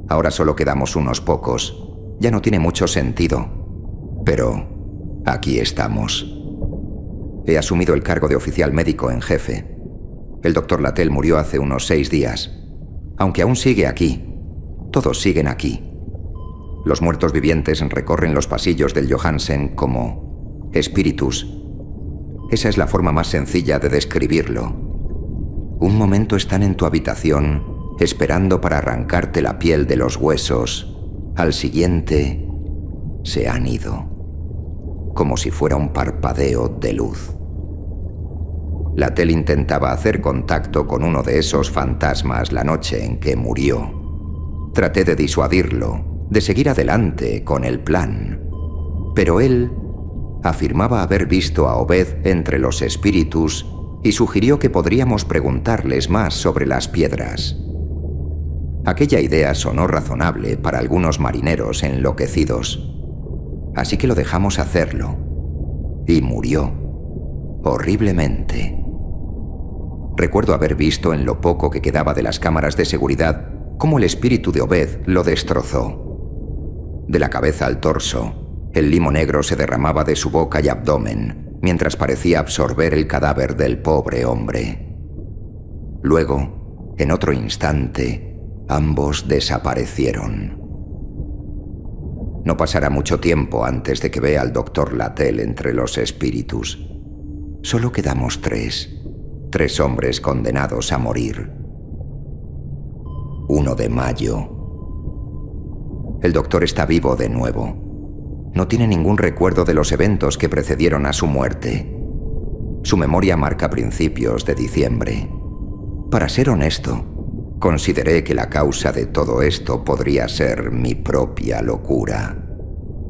Ahora solo quedamos unos pocos. Ya no tiene mucho sentido. Pero aquí estamos. He asumido el cargo de oficial médico en jefe. El doctor Lattel murió hace unos 6 días. Aunque aún sigue aquí. Todos siguen aquí. Los muertos vivientes recorren los pasillos del Johansen como espíritus. Esa es la forma más sencilla de describirlo. Un momento están en tu habitación, esperando para arrancarte la piel de los huesos. Al siguiente, se han ido. Como si fuera un parpadeo de luz. Lattel intentaba hacer contacto con uno de esos fantasmas la noche en que murió. Traté de disuadirlo, de seguir adelante con el plan. Pero él afirmaba haber visto a Obed entre los espíritus y sugirió que podríamos preguntarles más sobre las piedras. Aquella idea sonó razonable para algunos marineros enloquecidos. Así que lo dejamos hacerlo. Y murió. Horriblemente. Recuerdo haber visto en lo poco que quedaba de las cámaras de seguridad cómo el espíritu de Obed lo destrozó. De la cabeza al torso, el limo negro se derramaba de su boca y abdomen, mientras parecía absorber el cadáver del pobre hombre. Luego, en otro instante, ambos desaparecieron. No pasará mucho tiempo antes de que vea al Dr. Latell entre los espíritus. Solo quedamos tres hombres condenados a morir. 1 de mayo. El doctor está vivo de nuevo. No tiene ningún recuerdo de los eventos que precedieron a su muerte. Su memoria marca principios de diciembre. Para ser honesto, consideré que la causa de todo esto podría ser mi propia locura.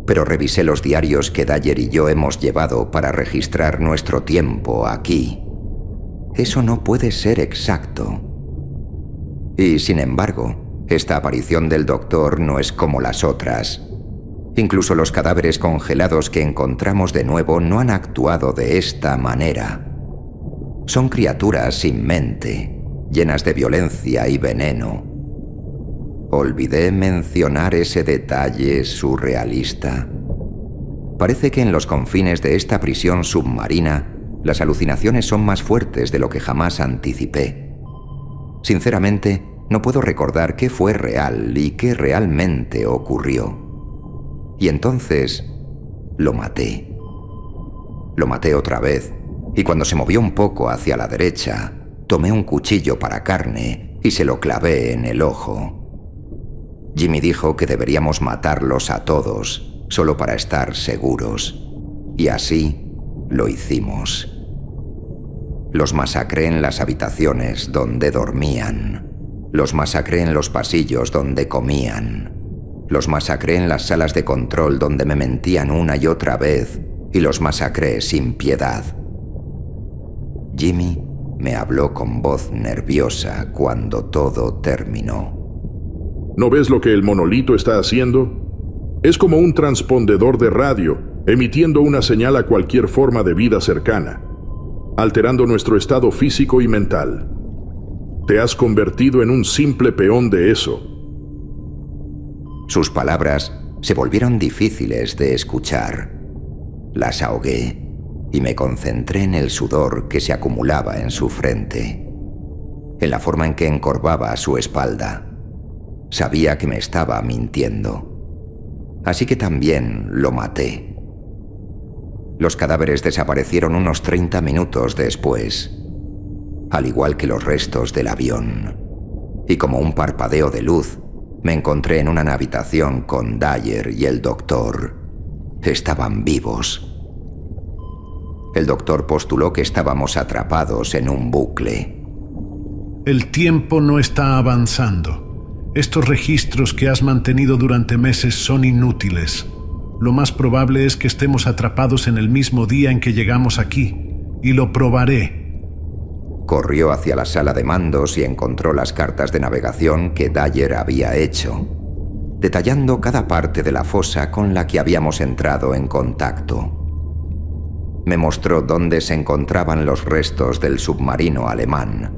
Pero revisé los diarios que Dyer y yo hemos llevado para registrar nuestro tiempo aquí. Eso no puede ser exacto. Y sin embargo, esta aparición del doctor no es como las otras. Incluso los cadáveres congelados que encontramos de nuevo no han actuado de esta manera. Son criaturas sin mente, llenas de violencia y veneno. ¿Olvidé mencionar ese detalle surrealista? Parece que en los confines de esta prisión submarina, las alucinaciones son más fuertes de lo que jamás anticipé. Sinceramente, no puedo recordar qué fue real y qué realmente ocurrió. Y entonces, lo maté. Lo maté otra vez, y cuando se movió un poco hacia la derecha, tomé un cuchillo para carne y se lo clavé en el ojo. Jimmy dijo que deberíamos matarlos a todos, solo para estar seguros. Y así lo hicimos. Los masacré en las habitaciones donde dormían. Los masacré en los pasillos donde comían. Los masacré en las salas de control donde me mentían una y otra vez, y los masacré sin piedad. Jimmy me habló con voz nerviosa cuando todo terminó. ¿No ves lo que el monolito está haciendo? Es como un transpondedor de radio, emitiendo una señal a cualquier forma de vida cercana, alterando nuestro estado físico y mental. Te has convertido en un simple peón de eso. Sus palabras se volvieron difíciles de escuchar. Las ahogué y me concentré en el sudor que se acumulaba en su frente, en la forma en que encorvaba su espalda. Sabía que me estaba mintiendo. Así que también lo maté. Los cadáveres desaparecieron unos 30 minutos después, al igual que los restos del avión. Y como un parpadeo de luz, me encontré en una habitación con Dyer y el doctor. Estaban vivos. El doctor postuló que estábamos atrapados en un bucle. El tiempo no está avanzando. Estos registros que has mantenido durante meses son inútiles. Lo más probable es que estemos atrapados en el mismo día en que llegamos aquí, y lo probaré. Corrió hacia la sala de mandos y encontró las cartas de navegación que Dyer había hecho, detallando cada parte de la fosa con la que habíamos entrado en contacto. Me mostró dónde se encontraban los restos del submarino alemán.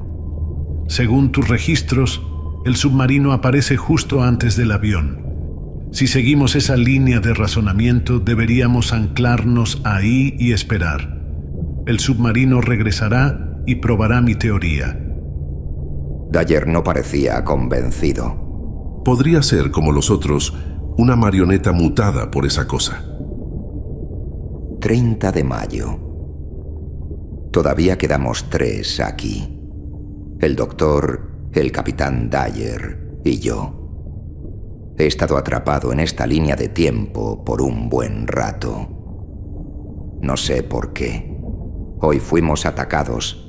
Según tus registros, el submarino aparece justo antes del avión. Si seguimos esa línea de razonamiento, deberíamos anclarnos ahí y esperar. El submarino regresará y probará mi teoría. Dyer no parecía convencido. Podría ser, como los otros, una marioneta mutada por esa cosa. 30 de mayo. Todavía quedamos 3 aquí. El doctor, el capitán Dyer y yo. He estado atrapado en esta línea de tiempo por un buen rato. No sé por qué. Hoy fuimos atacados.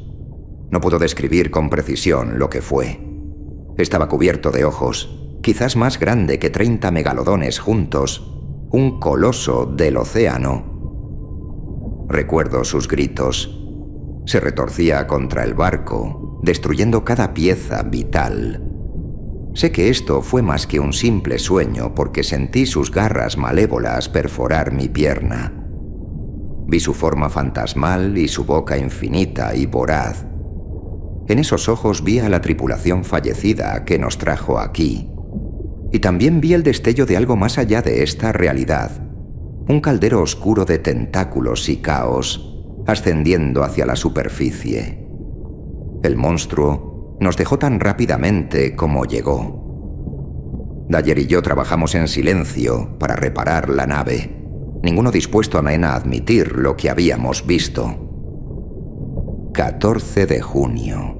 No puedo describir con precisión lo que fue. Estaba cubierto de ojos, quizás más grande que 30 megalodones juntos, un coloso del océano. Recuerdo sus gritos. Se retorcía contra el barco, destruyendo cada pieza vital. Sé que esto fue más que un simple sueño porque sentí sus garras malévolas perforar mi pierna. Vi su forma fantasmal y su boca infinita y voraz. En esos ojos vi a la tripulación fallecida que nos trajo aquí. Y también vi el destello de algo más allá de esta realidad. Un caldero oscuro de tentáculos y caos, ascendiendo hacia la superficie. El monstruo Nos dejó tan rápidamente como llegó. Dyer y yo trabajamos en silencio para reparar la nave, ninguno dispuesto a admitir lo que habíamos visto. 14 de junio.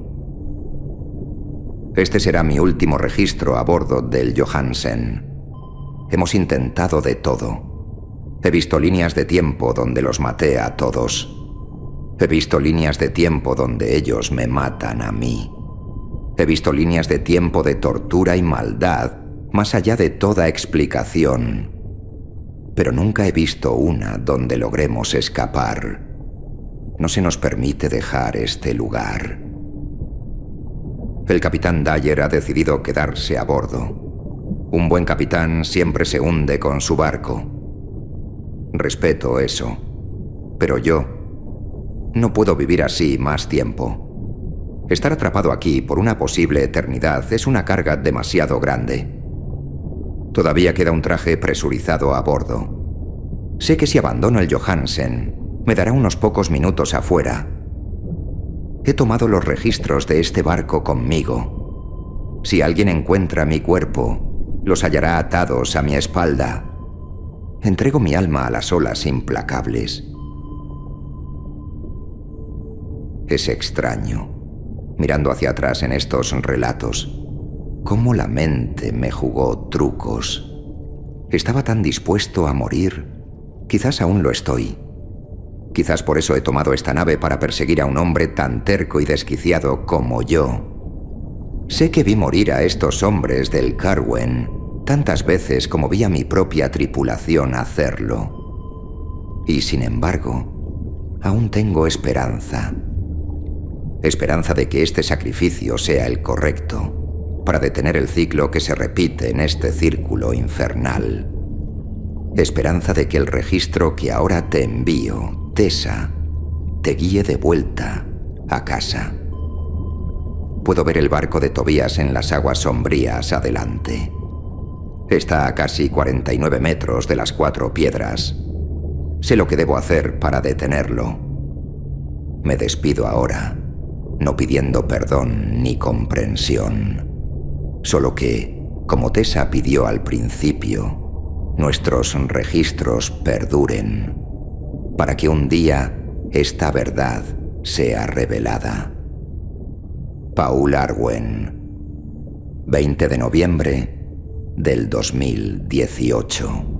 Este será mi último registro a bordo del Johansen. Hemos intentado de todo. He visto líneas de tiempo donde los maté a todos. He visto líneas de tiempo donde ellos me matan a mí. He visto líneas de tiempo de tortura y maldad más allá de toda explicación. Pero nunca he visto una donde logremos escapar. No se nos permite dejar este lugar. El capitán Dyer ha decidido quedarse a bordo. Un buen capitán siempre se hunde con su barco. Respeto eso. Pero yo no puedo vivir así más tiempo. Estar atrapado aquí por una posible eternidad es una carga demasiado grande. Todavía queda un traje presurizado a bordo. Sé que si abandono el Johansen, me dará unos pocos minutos afuera. He tomado los registros de este barco conmigo. Si alguien encuentra mi cuerpo, los hallará atados a mi espalda. Entrego mi alma a las olas implacables. Es extraño, mirando hacia atrás en estos relatos, cómo la mente me jugó trucos. Estaba tan dispuesto a morir. Quizás aún lo estoy. Quizás por eso he tomado esta nave para perseguir a un hombre tan terco y desquiciado como yo. Sé que vi morir a estos hombres del Carwen tantas veces como vi a mi propia tripulación hacerlo. Y sin embargo, aún tengo esperanza. Esperanza de que este sacrificio sea el correcto, para detener el ciclo que se repite en este círculo infernal. Esperanza de que el registro que ahora te envío, Tessa, te guíe de vuelta a casa. Puedo ver el barco de Tobías en las aguas sombrías adelante. Está a casi 49 metros de las 4 piedras. Sé lo que debo hacer para detenerlo. Me despido ahora, no pidiendo perdón ni comprensión. Solo que, como Tessa pidió al principio, nuestros registros perduren, para que un día esta verdad sea revelada. Paul Arwen, 20 de noviembre del 2018.